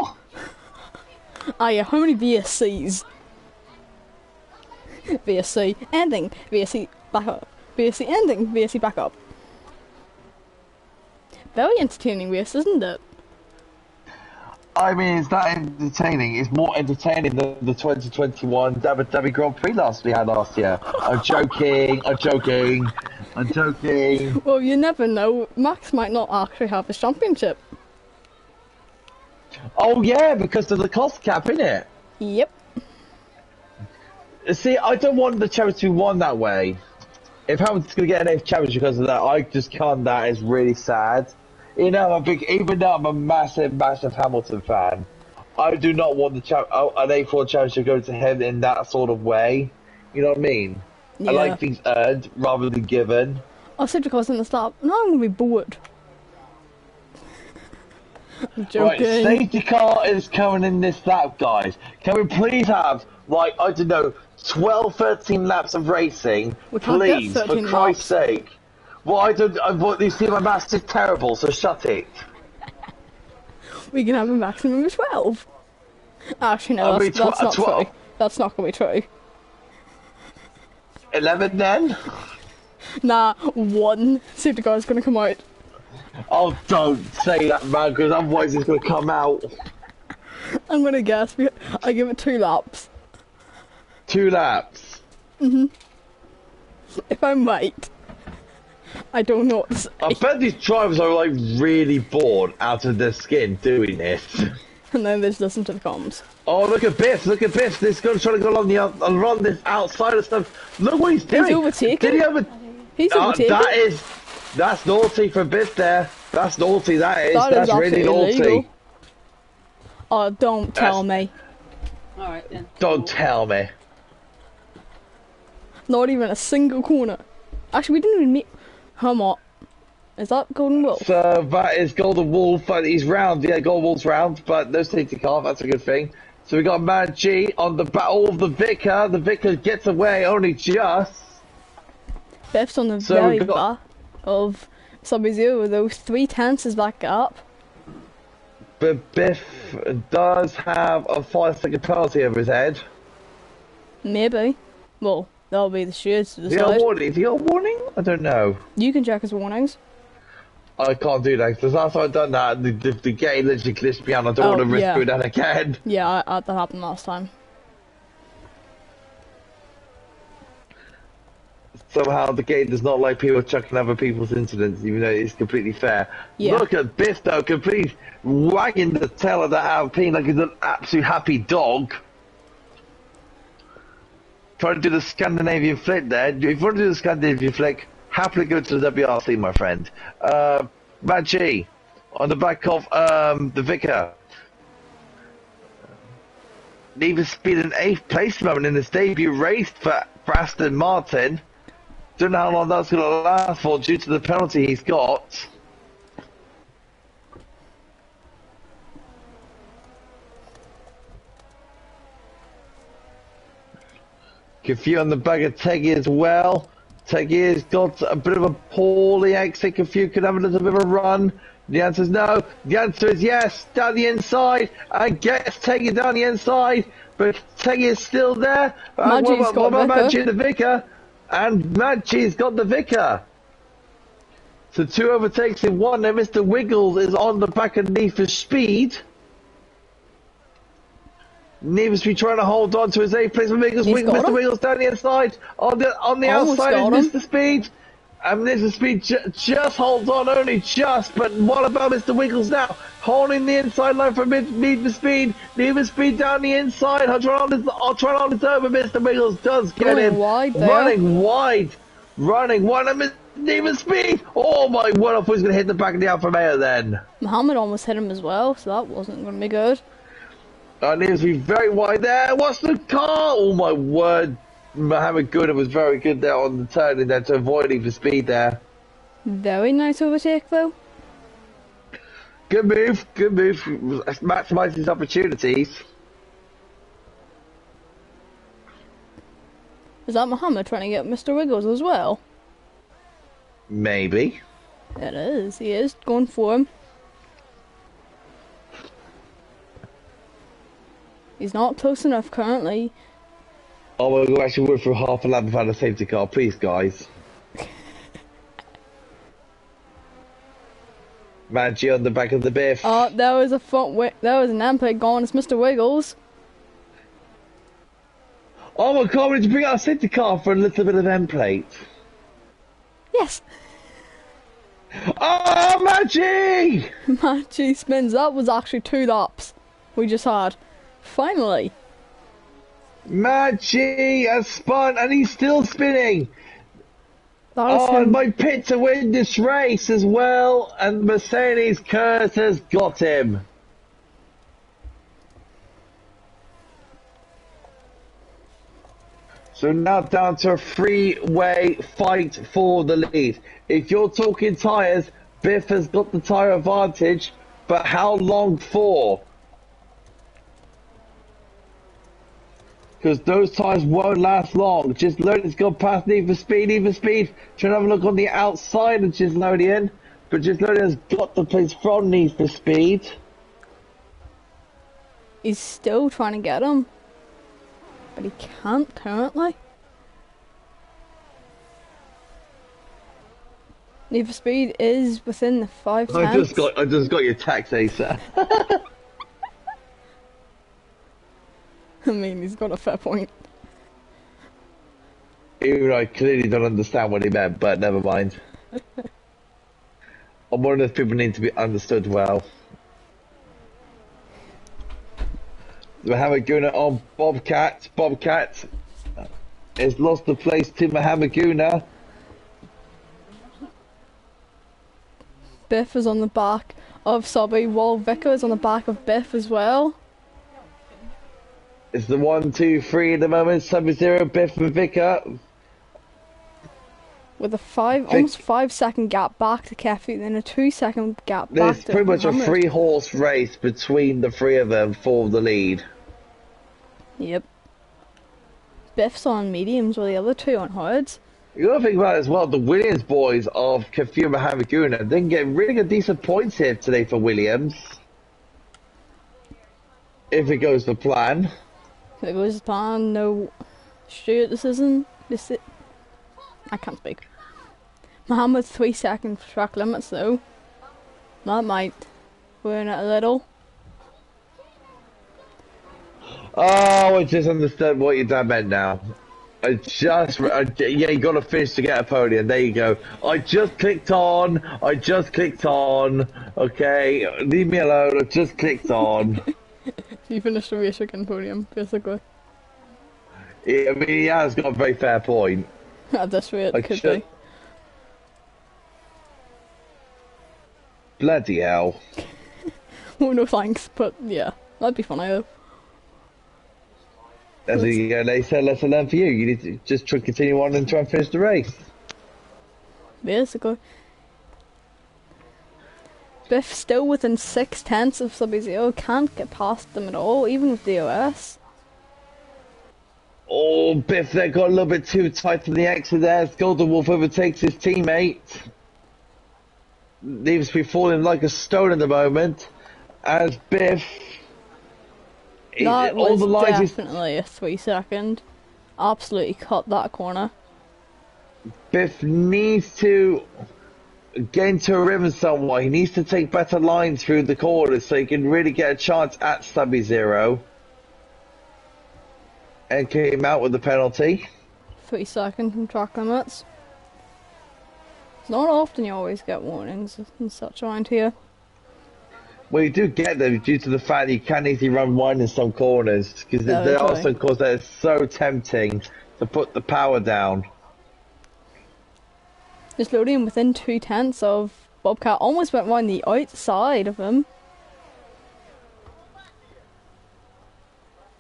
Ah yeah, how many VSCs? VSC ending, VSC back up, VSC ending, VSC back up. Very entertaining race, isn't it? I mean, it's not entertaining. It's more entertaining than the 2021 Abu Dhabi Grand Prix we had last year. I'm joking. Well, you never know. Max might not actually have his championship. Oh yeah, because of the cost cap, innit? Yep. See, I don't want the championship to be won that way. If Hamilton's going to get an 8th championship because of that, I just can't. That is really sad. You know, even though I'm a massive Hamilton fan, I do not want an A4 championship to go to him in that sort of way. You know what I mean? Yeah. I like things earned rather than given. I said because in the start, now I'm going to be bored. I'm joking. Right, safety car is coming in this lap, guys. Can we please have, like, I don't know, 12, 13 laps of racing? We can't please, get 13 for Christ's laps. sake. Well, you see my maths is terrible, so shut it. We can have a maximum of 12. Actually, no, that's not true. That's not going to be true. 11 then? Nah, 1 safety car is going to come out. Oh, don't say that, man, because otherwise it's going to come out. I'm going to guess. I give it 2 laps. 2 laps? Mhm. If I'm right. I don't know what to say. I bet these drivers are, like, really bored out of their skin doing this. And then they just listen to the comms. Oh, look at Biff, This guy's trying to go along this outside of stuff. Look what he's doing. He's overtaken. Did he He's overtaken. That's naughty for Biff there. That's naughty, that is. That is That's really absolutely naughty. illegal. Oh, don't tell me. Alright then. Don't tell me. Not even a single corner. Actually, we didn't even meet. Come on. Is that Golden Wolf? So that is Golden Wolf, but he's round. Yeah, Golden Wolf's round, but no safety car. That's a good thing. So we got Mad G on the battle of the Vicar. The Vicar gets away only just. Biff's on the very back of Sub-Zero with those 3/10 is back up. But Biff does have a 5-second penalty over his head. Maybe. Well, that'll be the shades to Is he got a decide. warning? Is he got a warning? I don't know. You can check his warnings. I can't do that because last time I've done that, the gate literally glitched me out. I don't want to risk doing that again. Yeah, that happened last time. Somehow the game does not like people chucking other people's incidents, even though it's completely fair. Yeah. Look at Biff though, completely wagging the tail of that Alpine like he's an absolute happy dog. Trying to do the Scandinavian flick there. If you want to do the Scandinavian flick, happily go to the WRC, my friend. Maggi, on the back of the Vicar. Need for speed in 8th place moment in this debut race for Aston Martin. Don't know how long that's going to last for due to the penalty he's got. Confused on the back of Teggy as well. Teggy has got a bit of a poorly exit. Confused could have a little bit of a run. The answer is no. The answer is yes. Down the inside and gets Teggy down the inside. But Teggy is still there. What about Maggi the Vicar? And Maggi's got the Vicar. So 2 overtakes in 1. Then Mr. Wiggles is on the back of Need for Speed. Need for Speed trying to hold on to his 8th place. Mr. Wiggles down the inside. On the outside is Mr. Speed. And Mr. Speed just holds on, only just. But what about Mr. Wiggles now? Holding the inside line for Need for Speed. Need for Speed down the inside. Ultron is over. Mr. Wiggles does get him. Running wide. And Need for Speed. Oh my word, I thought he was going to hit the back of the Alfa Romeo then. Muhammad almost hit him as well, so that wasn't going to be good. Need for Speed very wide there. What's the car? Oh my word. Mohammed Guna was very good there on the turn and then to avoid Need for Speed there. Very nice overtake though. Good move. Maximise his opportunities. Is that Muhammad trying to get Mr. Wiggles as well? Maybe. It is. He is going for him. He's not close enough currently. Oh, we're actually went through half a lap without a safety car. Please, guys. Maggi on the back of the Biff. Oh, there was a there was an end plate gone. It's Mr. Wiggles. Oh my god, we need to bring out a safety car for a little bit of end plate. Yes. Oh, Maggi! Maggi spins. That was actually 2 laps we just had. Finally. Maggi has spun and he's still spinning. Him. My pit to win this race as well, and Mercedes Kurt has got him. So now down to a 3-way fight for the lead. If you're talking tyres, Biff has got the tyre advantage, but how long for? Because those tyres won't last long. Just Lodian's gone past Need for Speed. Trying to have a look on the outside of Just Lodian. But Just Lodian's got the place from Need for Speed. He's still trying to get him. But he can't currently. Need for Speed is within the 5 tenths. I just got your tax, Asa. I mean, he's got a fair point. Even though I clearly don't understand what he meant, but never mind. I'm one of those people who need to be understood well. Mohammed Guna on Bobcat. Bobcat has lost the place to Mohammed Guna. Biff is on the back of Sobby, while Vicar is on the back of Biff as well. It's the 1, 2, 3 at the moment. Sub-Zero, Biff and Vicar. With a almost 5 second gap back to Keffy, then a 2 second gap back There's to pretty much Muhammad. a 3-horse race between the 3 of them for the lead. Yep. Biff's on mediums with the other 2 on hards. You gotta think about it as well, the Williams boys of Kafuma Hamaguna, they can get really good decent points here today for Williams. If it goes to plan. If it goes to plan, no Stuart decision. I can't speak. Muhammad's 3 second track limits though. That might ruin it a little. Oh, I just understood what your dad meant now. Yeah, you gotta finish to get a podium. There you go. I just clicked on. Okay, leave me alone. I just clicked on. You finished the race again podium, basically. I mean, he has got a very fair point. At this rate, I could should- be. Bloody hell. Oh no thanks, but yeah, that'd be funny though. As they said, lesson learned for you. You need to just continue on and try and finish the race. Basically. Biff still within 6/10 of Sub-Zero, can't get past them at all, even with DOS. Oh, Biff there got a little bit too tight on the exit there. Golden Wolf overtakes his teammate. Leaves me falling like a stone at the moment. As Biff... That all was the lines definitely a 3 second. Absolutely cut that corner. Biff needs to get into a rhythm somewhat. He needs to take better lines through the corners so he can really get a chance at Sub-Zero. And came out with the penalty. 3 seconds from track limits. It's not often you always get warnings and such around here. Well, you do get them due to the fact that you can easily run wide in some corners. Because No, there are okay. some corners that are so tempting to put the power down. Just loading within 2/10 of Bobcat, almost went round the outside of him.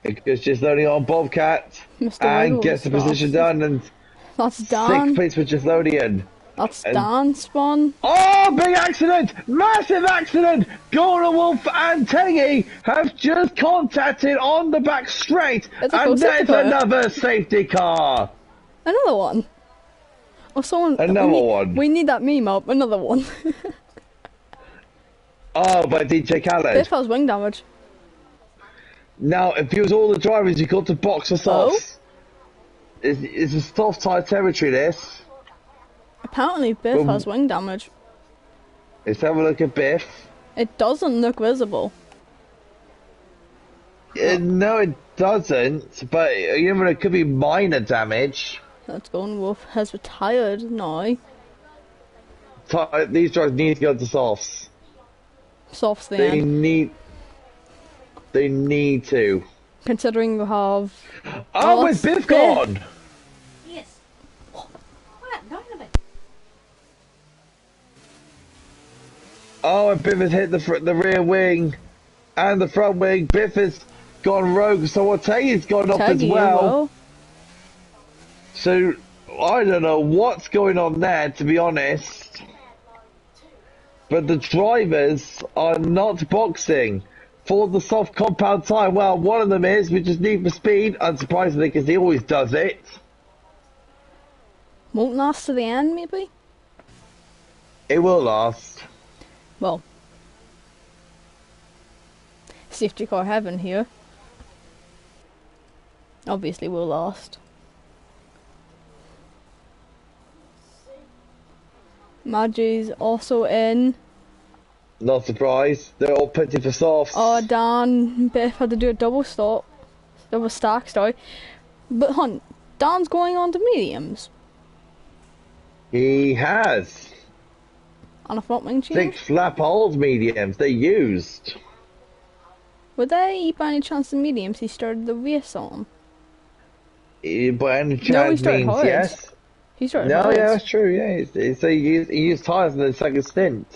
It's just loading on Bobcat. Mr. And Wiggles gets the position lost. done. And That's 6th Dan. place for Gislodian. That's and- Dan's spawn. Oh, big accident! Massive accident! Golden Wolf and Teggy have just contacted on the back straight. It's a And full there's safety car. another safety car. Another one. Oh, someone. Another one. We need that meme up. Another one. Oh, by DJ Khaled. Biff has wing damage. Now, if it was all the drivers, you got to box for Oh? softs. It's a soft type territory, this. Apparently, Biff Well- has wing damage. Let's have a look at Biff. It doesn't look visible. No, it doesn't, but you know, it could be minor damage. Let's go, and Wolf has retired now. These drivers need to go to softs. Softs the They end. need to. Considering we have. Oh, that's where's Biff Biff. gone? Yes. What happened? Dynamite. Oh, and Biff has hit the rear wing and the front wing. Biff has gone rogue, so Ortega's gone off as Teggy well. So, I don't know what's going on there, to be honest. But the drivers are not boxing for the soft compound time. Well, one of them is, which is Need for Speed, unsurprisingly, because he always does it. Won't last to the end, maybe? It will last. Well. Safety car heaven here. Obviously will last. Maggie's also in. Not surprised. They're all pitting for softs. Oh, Dan, Biff had to do a double stop. Double stack, sorry. But, Hunt, Dan's going on to mediums. He has. On a front wing change. 6 flap old mediums. They used. Were they, by any chance, the mediums he started the race on? By any No, he chance started means hard. yes. He started No, hards. yeah, that's true. Yeah, so he used tyres in the second stint.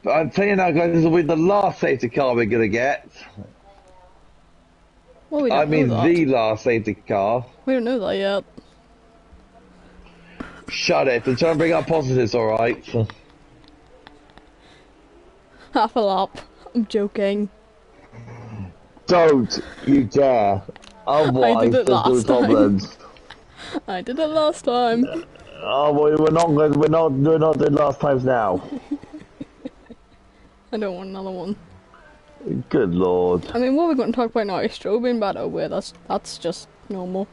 But I'm telling you now, guys, this will be the last safety car we're going to get. Well, we don't I mean, know that. the last safety car. We don't know that yet. Shut it. I'm trying to bring up positives, alright? Half a lap. I'm joking. Don't you dare. Otherwise, I did it there's last time. problems. I did it last time. Oh, well, we're not doing last times now. I don't want another one. Good lord. I mean, what we're going to talk about now is Strobe being bad away. That's just normal.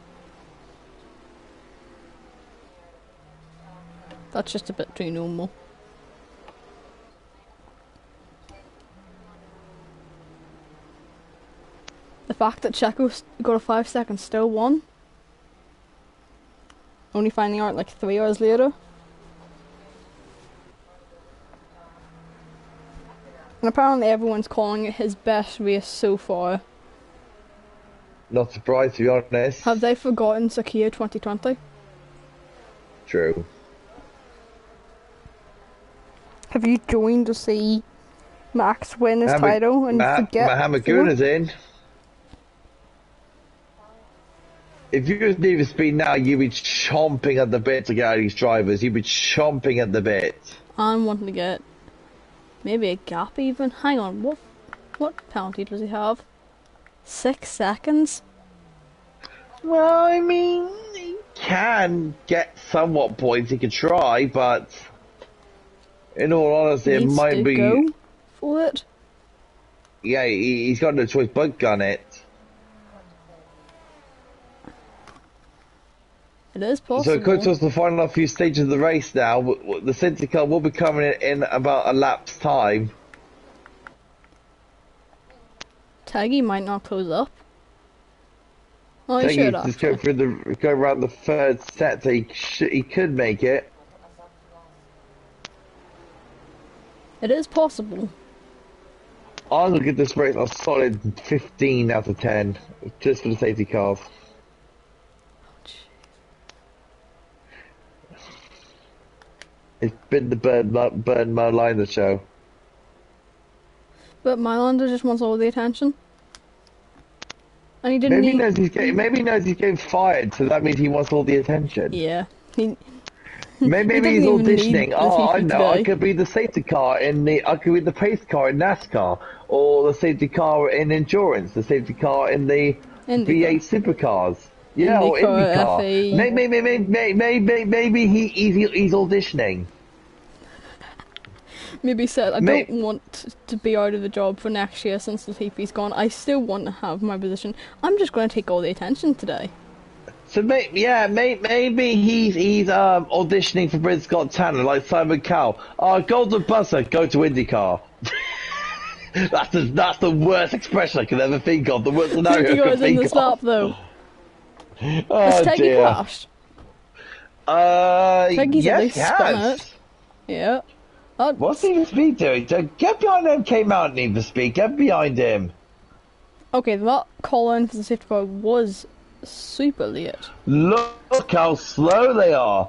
That's just a bit too normal. The fact that Checo's got a 5 seconds still won. Only finding out like 3 hours later. And apparently everyone's calling it his best race so far. Not surprised, to be honest. Have they forgotten Sakia 2020? True. Have you joined to see Max win his title and forget? Mohammed Guna's in. If you was Need for Speed now, you'd be chomping at the bit to get out of these drivers. You'd be chomping at the bit. I'm wanting to get maybe a gap even. Hang on, what penalty does he have? 6 seconds? Well, I mean, he can get somewhat points. He could try, but in all honesty, it Needs might to be. go for it. Yeah, he's got no choice but gun it. It is possible. So it comes to us the final few stages of the race now. The safety car will be coming in about a lap's time. Taggy might not close up. Oh, he should Just actually. go around the third set. So he could make it. It is possible. I'm gonna give this race a solid 15 out of 10, just for the safety cars. It's been the burn my line the show. But Mylander just wants all the attention. And he didn't Maybe he need... knows he's getting fired, so that means he wants all the attention. Yeah. He Maybe doesn't he's even need auditioning. the Oh, I TV know. I today. could be the safety car I could be the pace car in NASCAR, or the safety car in endurance, the safety car in the V8 supercars. Yeah, or IndyCar, IndyCar. FE. Maybe he's auditioning. Maybe said, I don't want to be out of the job for next year since Latifi's gone. I still want to have my position. I'm just going to take all the attention today. So maybe he's auditioning for Britain's Got Talent like Simon Cowell. Golden Buzzer, go to IndyCar. that's the worst expression I could ever think of. The worst scenario I Taggy could was in think the of. slap though. Oh Has Taggy dear. crashed? Taggy's yes, at least he spun has. it. Yeah. What's Need for Speed doing? Get behind MK Mountain, Need for Speed. Get behind him. Okay, that call-in for the safety car was super late. Look how slow they are.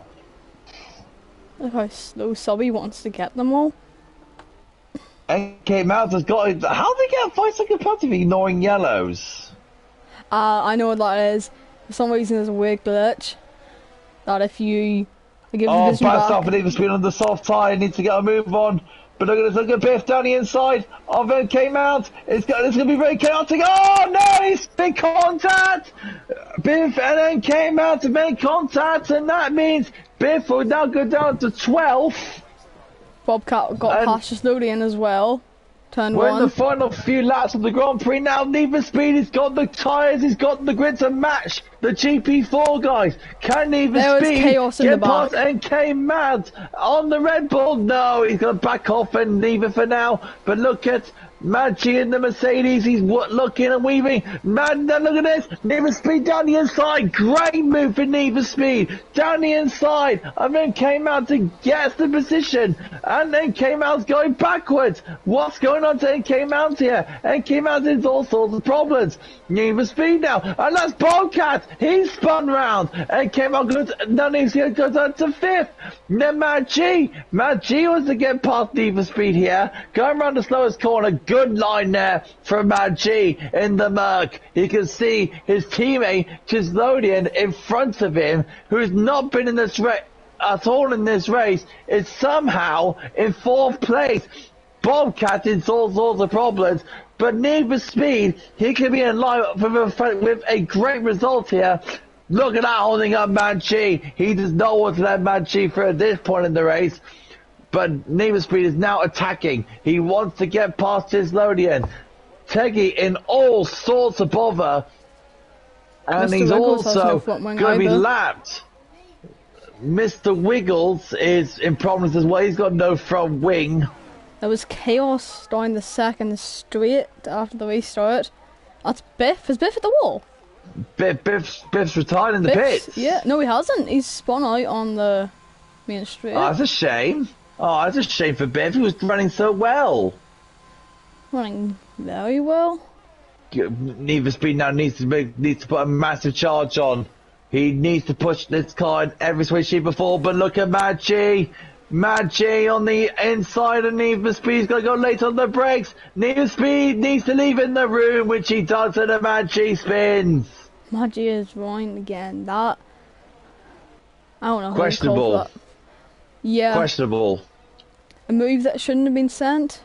Look how slow Subby wants to get them all. MK Mountain's got it. How do they get a 5-second penalty for ignoring yellows? I know what that is. For some reason there's a weird glitch. That if you give the vision bad back... stuff. Need for Speed on the soft tyre. Needs to get a move on. But look at Biff down the inside of MK Mount. It's going to be very chaotic. Oh no, he's big contact. Biff and MK Mount have made contact, and that means Biff will now go down to 12th. Bobcat got past Custodian as well. Turn We're in one. the final few laps of the Grand Prix now. Need for Speed, he's got the tyres, he's got the grid to match the GP4 guys. Can Need for Speed chaos in get the back. past NK Mad on the Red Bull? No, he's going to back off and leave it for now. But look at Mad G in the Mercedes, he's looking and weaving. Man, now look at this. Need for Speed down the inside. Great move for Need for Speed. Down the inside. And then came out to get the position. And then came out going backwards. What's going on to came out here? And came out into all sorts of problems. Need for Speed now. And that's Bobcat. He spun round. And came out good. Now he's going to go to fifth. Then Mad G. Mad G wants to get past Need for Speed here. Going around the slowest corner. Good line there from Mad G in the Merc. You can see his teammate Chislodean in front of him, who's not been in this race at all in this race, is somehow in fourth place. Bobcat in all sorts of problems, but Need for Speed, he can be in line with a great result here. Look at that, holding up Mad G. He does not want to let Mad G through at this point in the race. But Need for Speed is now attacking. He wants to get past his Lodian. Teggy in all sorts of bother. And Mr. he's Wiggles has no also front wing going to be either. lapped. Mr. Wiggles is in problems as well. He's got no front wing. There was chaos down the second straight after the restart. That's Biff. Is Biff at the wall? Biff's retired in the Biff's, pits. yeah, no he hasn't. He's spun out on the main straight. Oh, that's a shame. Oh, that's a shame for Biff. He was running so well. Running very well. Need for Speed now needs to put a massive charge on. He needs to push this car in every way, shape, or form. But look at Mad G. Mad G on the inside of Need for Speed. He's going to go late on the brakes. Need for Speed needs to leave in the room, which he does, and the Mad G spins. Mad G is right again. That I don't know. Questionable. How you call that. Yeah. Questionable. A move that shouldn't have been sent.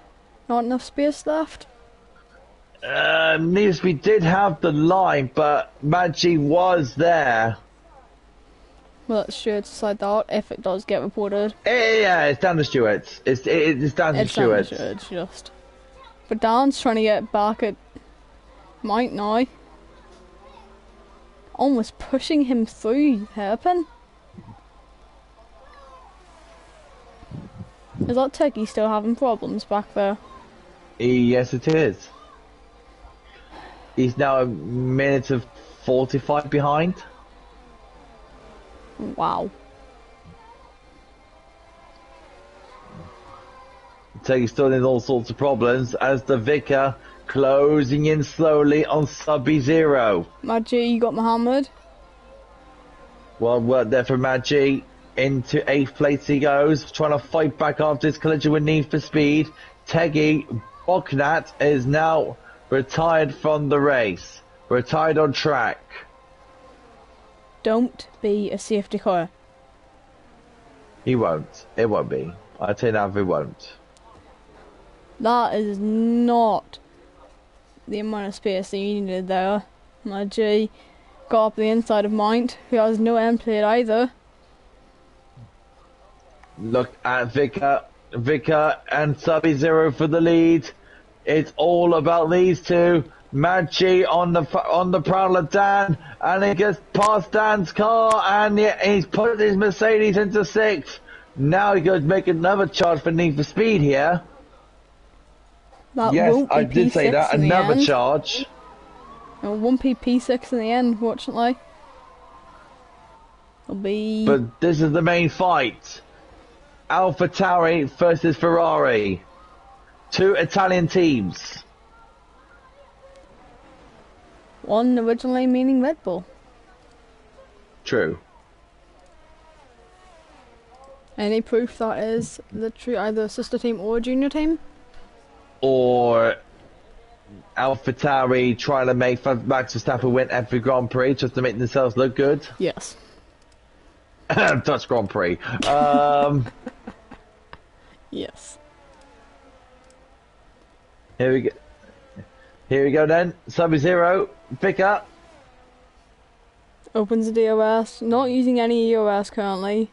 Not enough space left. Need for Speed did have the line, but Mad G was there. Well, it's sure to decide that if it does get reported. Yeah, it's down to Stewart's. It's down to It's Stewart's. it's just. But Dan's trying to get back at Mike now. Almost pushing him through hairpin. Is that Teggy still having problems back there? Yes, it is. He's now a minute of 45 behind. Wow. Teggy's still in all sorts of problems as the Vicar closing in slowly on Subby Zero. Mad G, you got Mohammed. Well work there for Mad G. Into 8th place he goes, trying to fight back after his collision with Need for Speed. Teggy Boknat is now retired from the race. Retired on track. Don't be a safety car. He won't. It won't be. I tell you now, it won't. That is not the amount of space that you needed there. Mad G got up the inside of Mount, who has no end plate either. Look at Vicar and Subby Zero for the lead. It's all about these two. Mad G on the prowl of Dan, and he gets past Dan's car, and he's put his Mercedes into 6th. Now he goes to make another charge for Need for Speed here. That Yes, won't be I did say P6 that. in the Another end. charge. It won't be P6 in the end, unfortunately. It'll be... But this is the main fight. AlphaTauri versus Ferrari. Two Italian teams. one originally meaning Red Bull. True. Any proof that is the true either sister team or junior team? Or AlphaTauri trying to make Max Verstappen win every Grand Prix just to make themselves look good. Yes. Dutch Grand Prix. Yes. Here we go. Here we go then. Sub-Zero, pick up. Opens the DOS. Not using any EOS currently.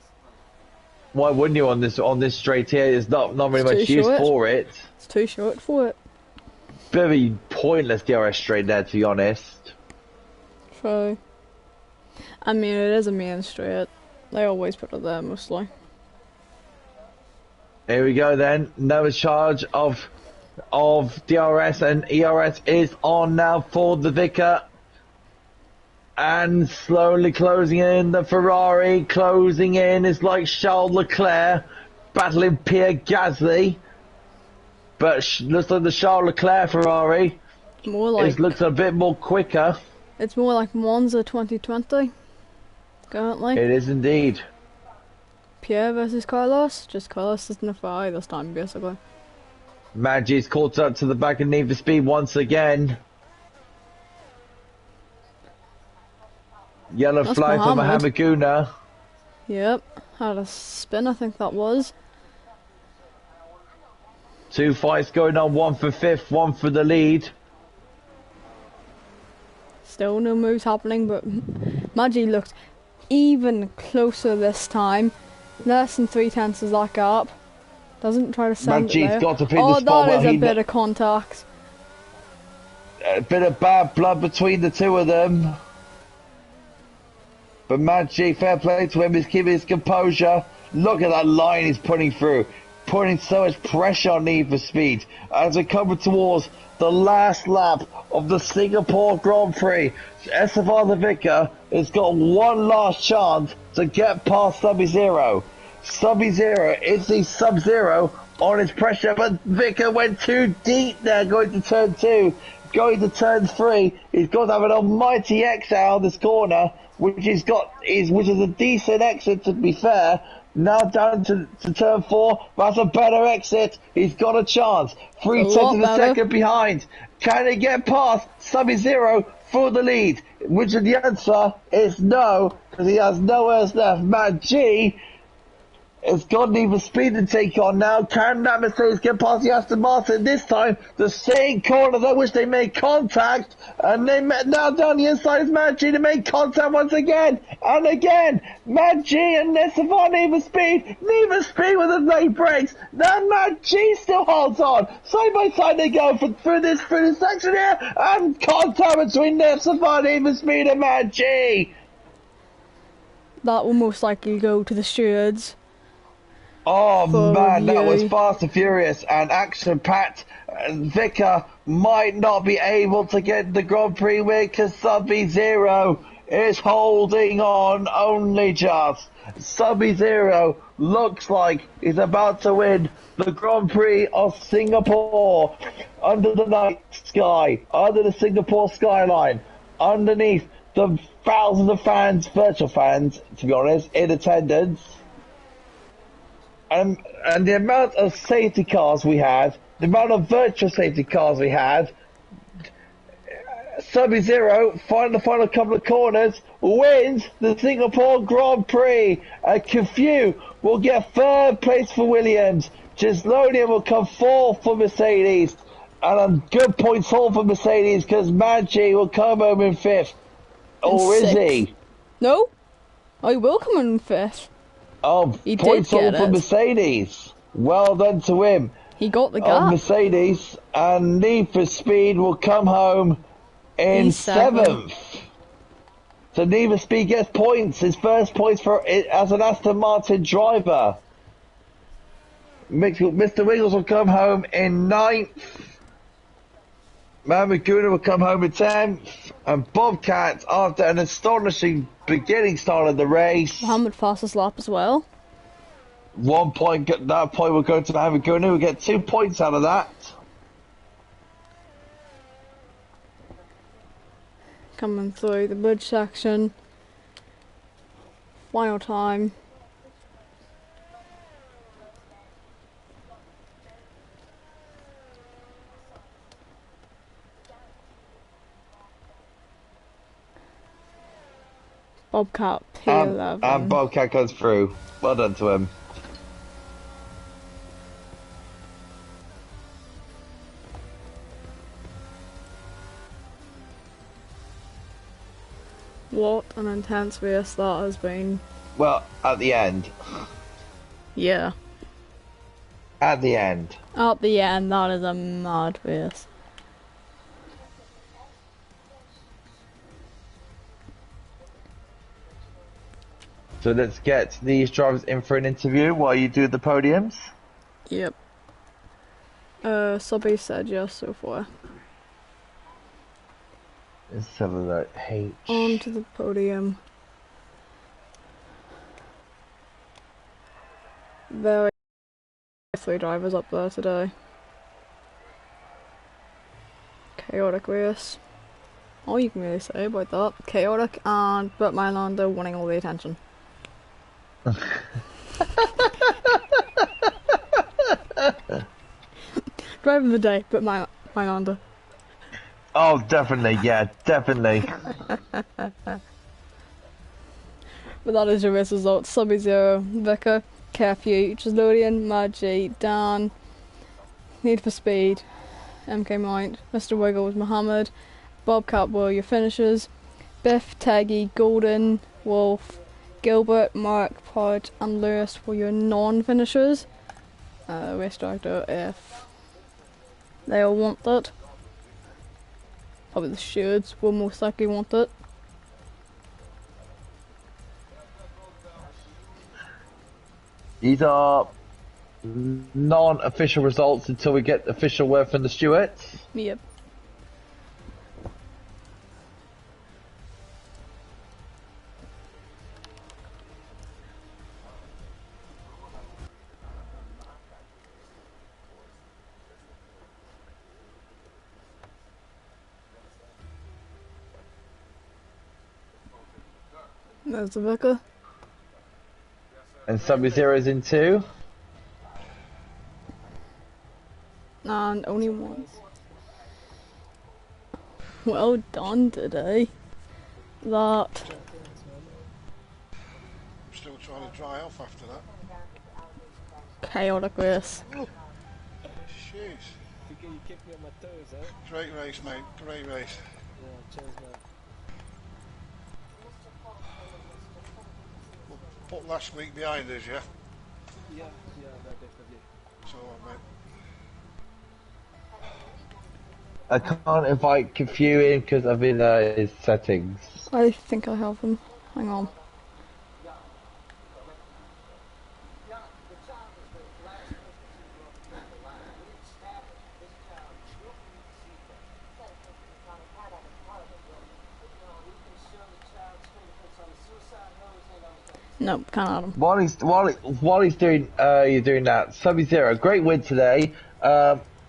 Why wouldn't you on this straight here? There's not really It's much too use short. for it. It's too short for it. Very pointless DRS straight there, to be honest. So, I mean, it is a main straight. They always put it there mostly. Here we go then. Another charge of of DRS, and ERS is on now for the Vicar. And slowly closing in, the Ferrari closing in is like Charles Leclerc battling Pierre Gasly. But looks like the Charles Leclerc Ferrari looks a bit more quicker. It's more like Monza 2020 currently. It is indeed. Pierre versus Carlos. Just Carlos is in the Ferrari this time, basically. Maggi's caught up to the back of Need for Speed once again. Yellow flag for Mohamed Guna. Yep, had a spin, I think that was. Two fights going on, one for fifth, one for the lead. Still no moves happening, but Maggi looked even closer this time. Less than 3/10 is that gap. Doesn't try to send it there. Got to pin the spot. That is a bit of contact. A bit of bad blood between the two of them. But Maggi, fair play to him, he's keeping his composure. Look at that line he's putting through. Putting so much pressure on Need for Speed. As we come towards the last lap of the Singapore Grand Prix, SFR the Vicar has got one last chance to get past Sub-Zero. Sub-Zero is the Sub-Zero on his pressure, but Vicar went too deep there going to turn 2. Going to turn 3, he's got to have an almighty exit out of this corner, which is a decent exit to be fair. Now down to turn 4, that's a better exit. He's got a chance. 3/10 of a second behind. Can he get past Sub-Zero for the lead? Which the answer is no, because he has nowhere else left. Maggi has got Need for Speed to take on now. Can that Mercedes get past the Aston Martin this time? The same corner that which they made contact, and they met now down the inside is Maggi to make contact once again and again. Maggi and SFR Need for Speed. Need for Speed with the late brakes. Now Maggi still holds on. Side by side they go through this section here, and contact between SFR Need for Speed and Maggi. That will most likely go to the stewards. Oh man, that was fast and furious and action-packed. Vicar might not be able to get the Grand Prix win because Sub-Zero is holding on only just. Sub-Zero looks like he's about to win the Grand Prix of Singapore under the night sky, under the Singapore skyline, underneath the thousands of fans, virtual fans, to be honest, in attendance. And the amount of safety cars we had, the amount of virtual safety cars we had, Sub-Zero, the final couple of corners, wins the Singapore Grand Prix. And Cafu will get third place for Williams. Gislonian will come fourth for Mercedes. And a good points haul for Mercedes because Maggi will come home in fifth. Or is he? No. I will come in fifth. Oh, points all for Mercedes. Well done to him. He got the gap. Mercedes, and Need for Speed will come home in seventh. So Need for Speed gets points. His first points as an Aston Martin driver. Mr. Wiggles will come home in ninth. Mohamed Guna will come home in 10th. And Bobcat, after an astonishing beginning start of the race. Mohammed fastest lap as well. 1 point, that point will go to Mohamed Guna. We'll get 2 points out of that. Coming through the bridge section. Final time. Bobcat P11. And Bobcat goes through. Well done to him. What an intense race that has been. Well, at the end. Yeah. At the end. At the end, that is a mad race. So let's get these drivers in for an interview while you do the podiums. Yep. Subby said yes so far. Let's have a look. H. On to the podium. Very 3 drivers up there today. Chaotic race. All you can really say about that. Chaotic and Burt Mylander winning all the attention. Driver of the day, Burt Mylander. Oh, definitely, yeah, definitely. But that is your race results. Subby 0, Vicar, Curfew, Gislodeon, Maggi, Dan, Need for Speed, MK Mount, Mr. Wiggles, Mohammed, Bobcat were your finishers, Biff, Taggy, Golden, Wolf, Gilbert, Mark, Pod and Lewis were your non-finishers. Race director, if they all want it. Probably the stewards will most likely want it. These are non-official results until we get official word from the stewards. Yep. There's the vicar. And Sub-Zero's in 2. And only one. Well done today. That. I'm still trying to dry off after that. Chaotic race. Jeez. You kept me on my toes, eh? Great race, mate. Great race. Yeah, cheers, man. Put last week behind us, yeah? Yeah, no, definitely. So on, mate. I can't invite Confu in because I'm in his settings. I think I have him. Hang on. Nope, can't add him. While he's doing you're doing that, Sub-Zero, great win today.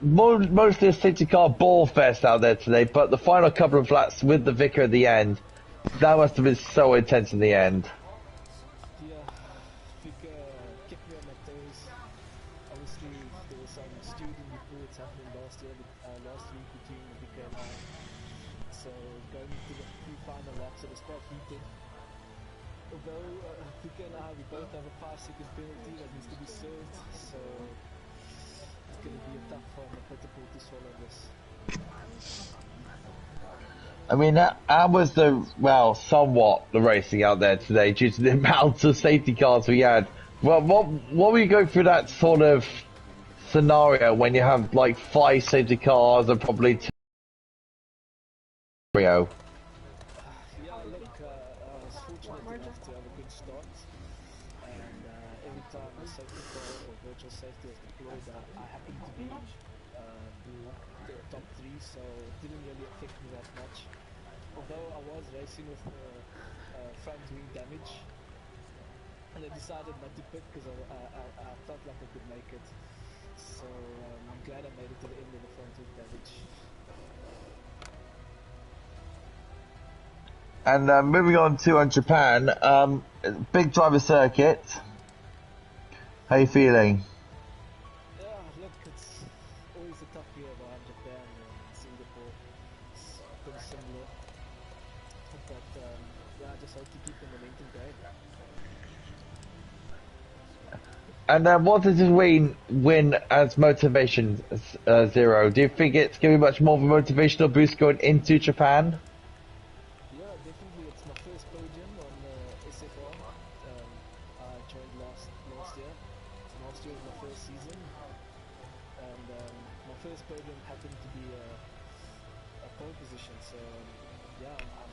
Mostly a safety car ball fest out there today, but the final couple of laps with the Vicar at the end, that must have been so intense in the end. Yeah, Vic kept me on my toes. Obviously, there was some student reports happening last week between Vic and I. So going into the pre-final laps, it was quite heated. Although Vic and I, we both have a 5-second penalty that needs to be served, so it's going to be a tough one, a protocol to swallow this. I mean, that was somewhat the racing out there today due to the amount of safety cars we had. Well, what were you going through that sort of scenario when you have like 5 safety cars and probably 2? Yeah, look, I was fortunate enough to have a good start, and every time a safety car or virtual safety was deployed, I happened to be the top 3, so it didn't really affect me that much. Although I was racing with front wing damage, and I decided not to pit because I felt like I could make it. So I'm glad I made it to the end of the front wing damage. And moving on to Japan, big driver circuit. How you feeling? Yeah, look, it's always a tough year behind Japan and Singapore. It's pretty similar. But yeah, I just hope to keep the momentum going. And what does this win as motivation, Zero? Do you think it's going to be much more of a motivational boost going into Japan? Yeah, definitely. It's my first podium on SFR. I joined last year. Last year was my first season, and my first podium happened to be a pole position. So yeah, I'm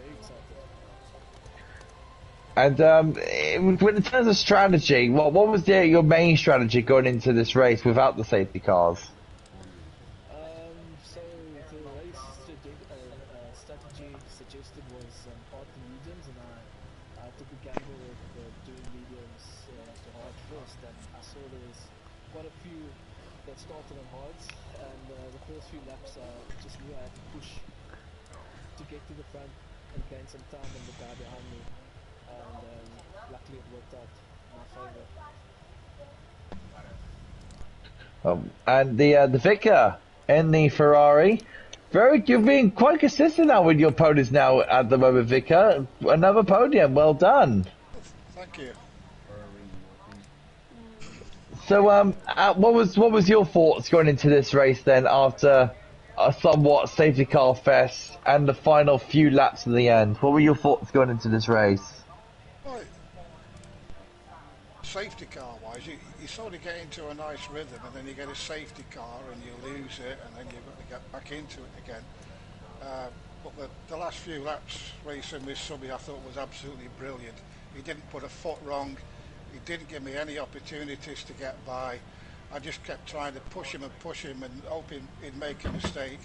very excited. And in terms of strategy, what was your main strategy going into this race without the safety cars? strategy suggested was hard to mediums, and I took a gamble with doing mediums to hard first, and I saw there was quite a few that started on hards, and the first few laps I just knew I had to push to get to the front and gain some time on the guy behind me, and luckily it worked out in my favour. And the Vicar in the Ferrari. You're being quite consistent now with your podiums now at the moment, Vicar. Another podium, well done. Thank you. So, what was your thoughts going into this race then, after a somewhat safety car fest and the final few laps at the end? What were your thoughts going into this race? Well, safety car wise, you sort of get into a nice rhythm, and then you get a safety car and you lose it, and then you've got to get back into it again. But the last few laps racing with Subby, I thought was absolutely brilliant. He didn't put a foot wrong. He didn't give me any opportunities to get by. I just kept trying to push him and hoping he'd make a mistake.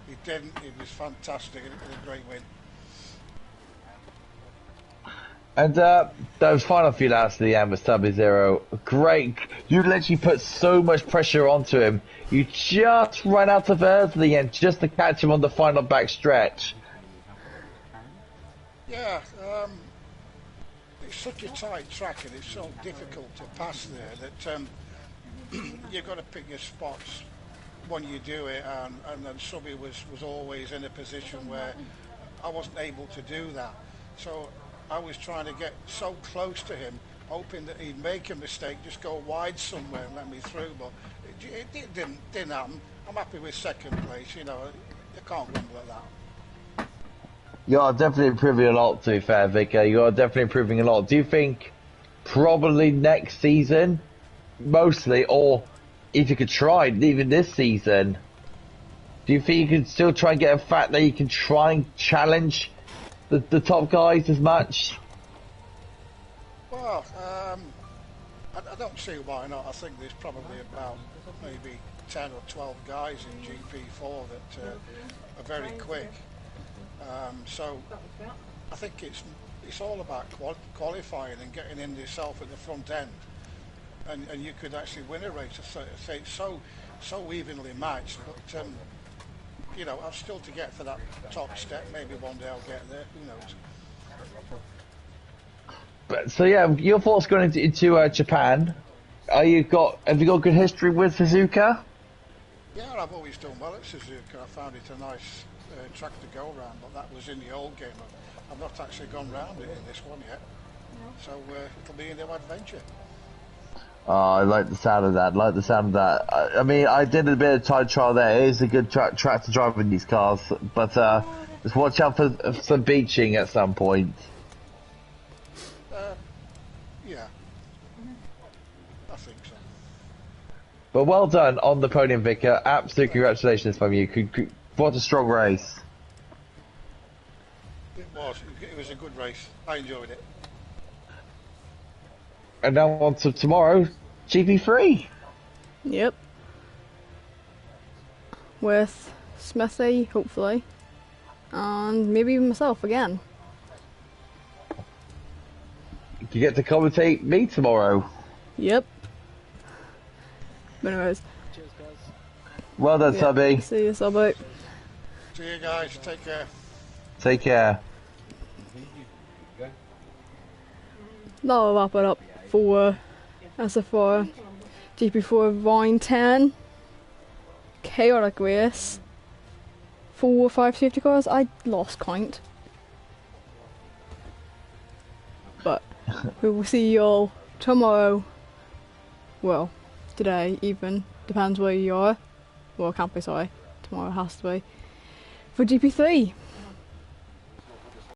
He didn't. It was fantastic, and it was a great win. And those final few laps at the end with Sub-Zero, great. You literally put so much pressure onto him. You just ran out of air at the end just to catch him on the final back stretch. Yeah, it's such a tight track, and it's so difficult to pass there that you've got to pick your spots when you do it, and then Subby was always in a position where I wasn't able to do that. So I was trying to get so close to him, hoping that he'd make a mistake, just go wide somewhere and let me through, but it didn't happen. I'm happy with second place, you know, you can't grumble at that. You are definitely improving a lot, to be fair, Vicar. You are definitely improving a lot. Do you think probably next season, mostly, or if you could try even this season, do you think you can still try and get a fact that you can try and challenge the top guys as much? Well, I don't see why not. I think there's probably about maybe 10 or 12 guys in GP4 that are very quick. So I think it's all about qualifying and getting in yourself at the front end, and you could actually win a race. It's so evenly matched, but you know, I've still to get for that top step. Maybe one day I'll get there. Who knows? But so yeah, your thoughts going into Japan? Have you got good history with Suzuka? Yeah, I've always done well at Suzuka. I found it a nice track to go around, but that was in the old game. I've not actually gone round it in this one yet, so it'll be a new adventure. Oh, I like the sound of that. I mean, I did a bit of time trial there. It is a good track to drive in these cars, but just watch out for some beaching at some point. Yeah, I think so. But well done on the podium, Vicar. Absolute congratulations from you. What a strong race. It was a good race. I enjoyed it. And now on to tomorrow, GP3. Yep. With Smithy, hopefully. And maybe even myself again. You get to commentate me tomorrow. Yep. But anyways. Cheers, guys. Well done, Yeah. Subby. See you, Subby. See you guys. Take care. Take care. That'll wrap it up for SFR GP4 Round 10. Chaotic race. 4 or 5 safety cars. I lost count. But we will see you all tomorrow. Well, today even. Depends where you are. Well, I can't be sorry. Tomorrow has to be. For GP3.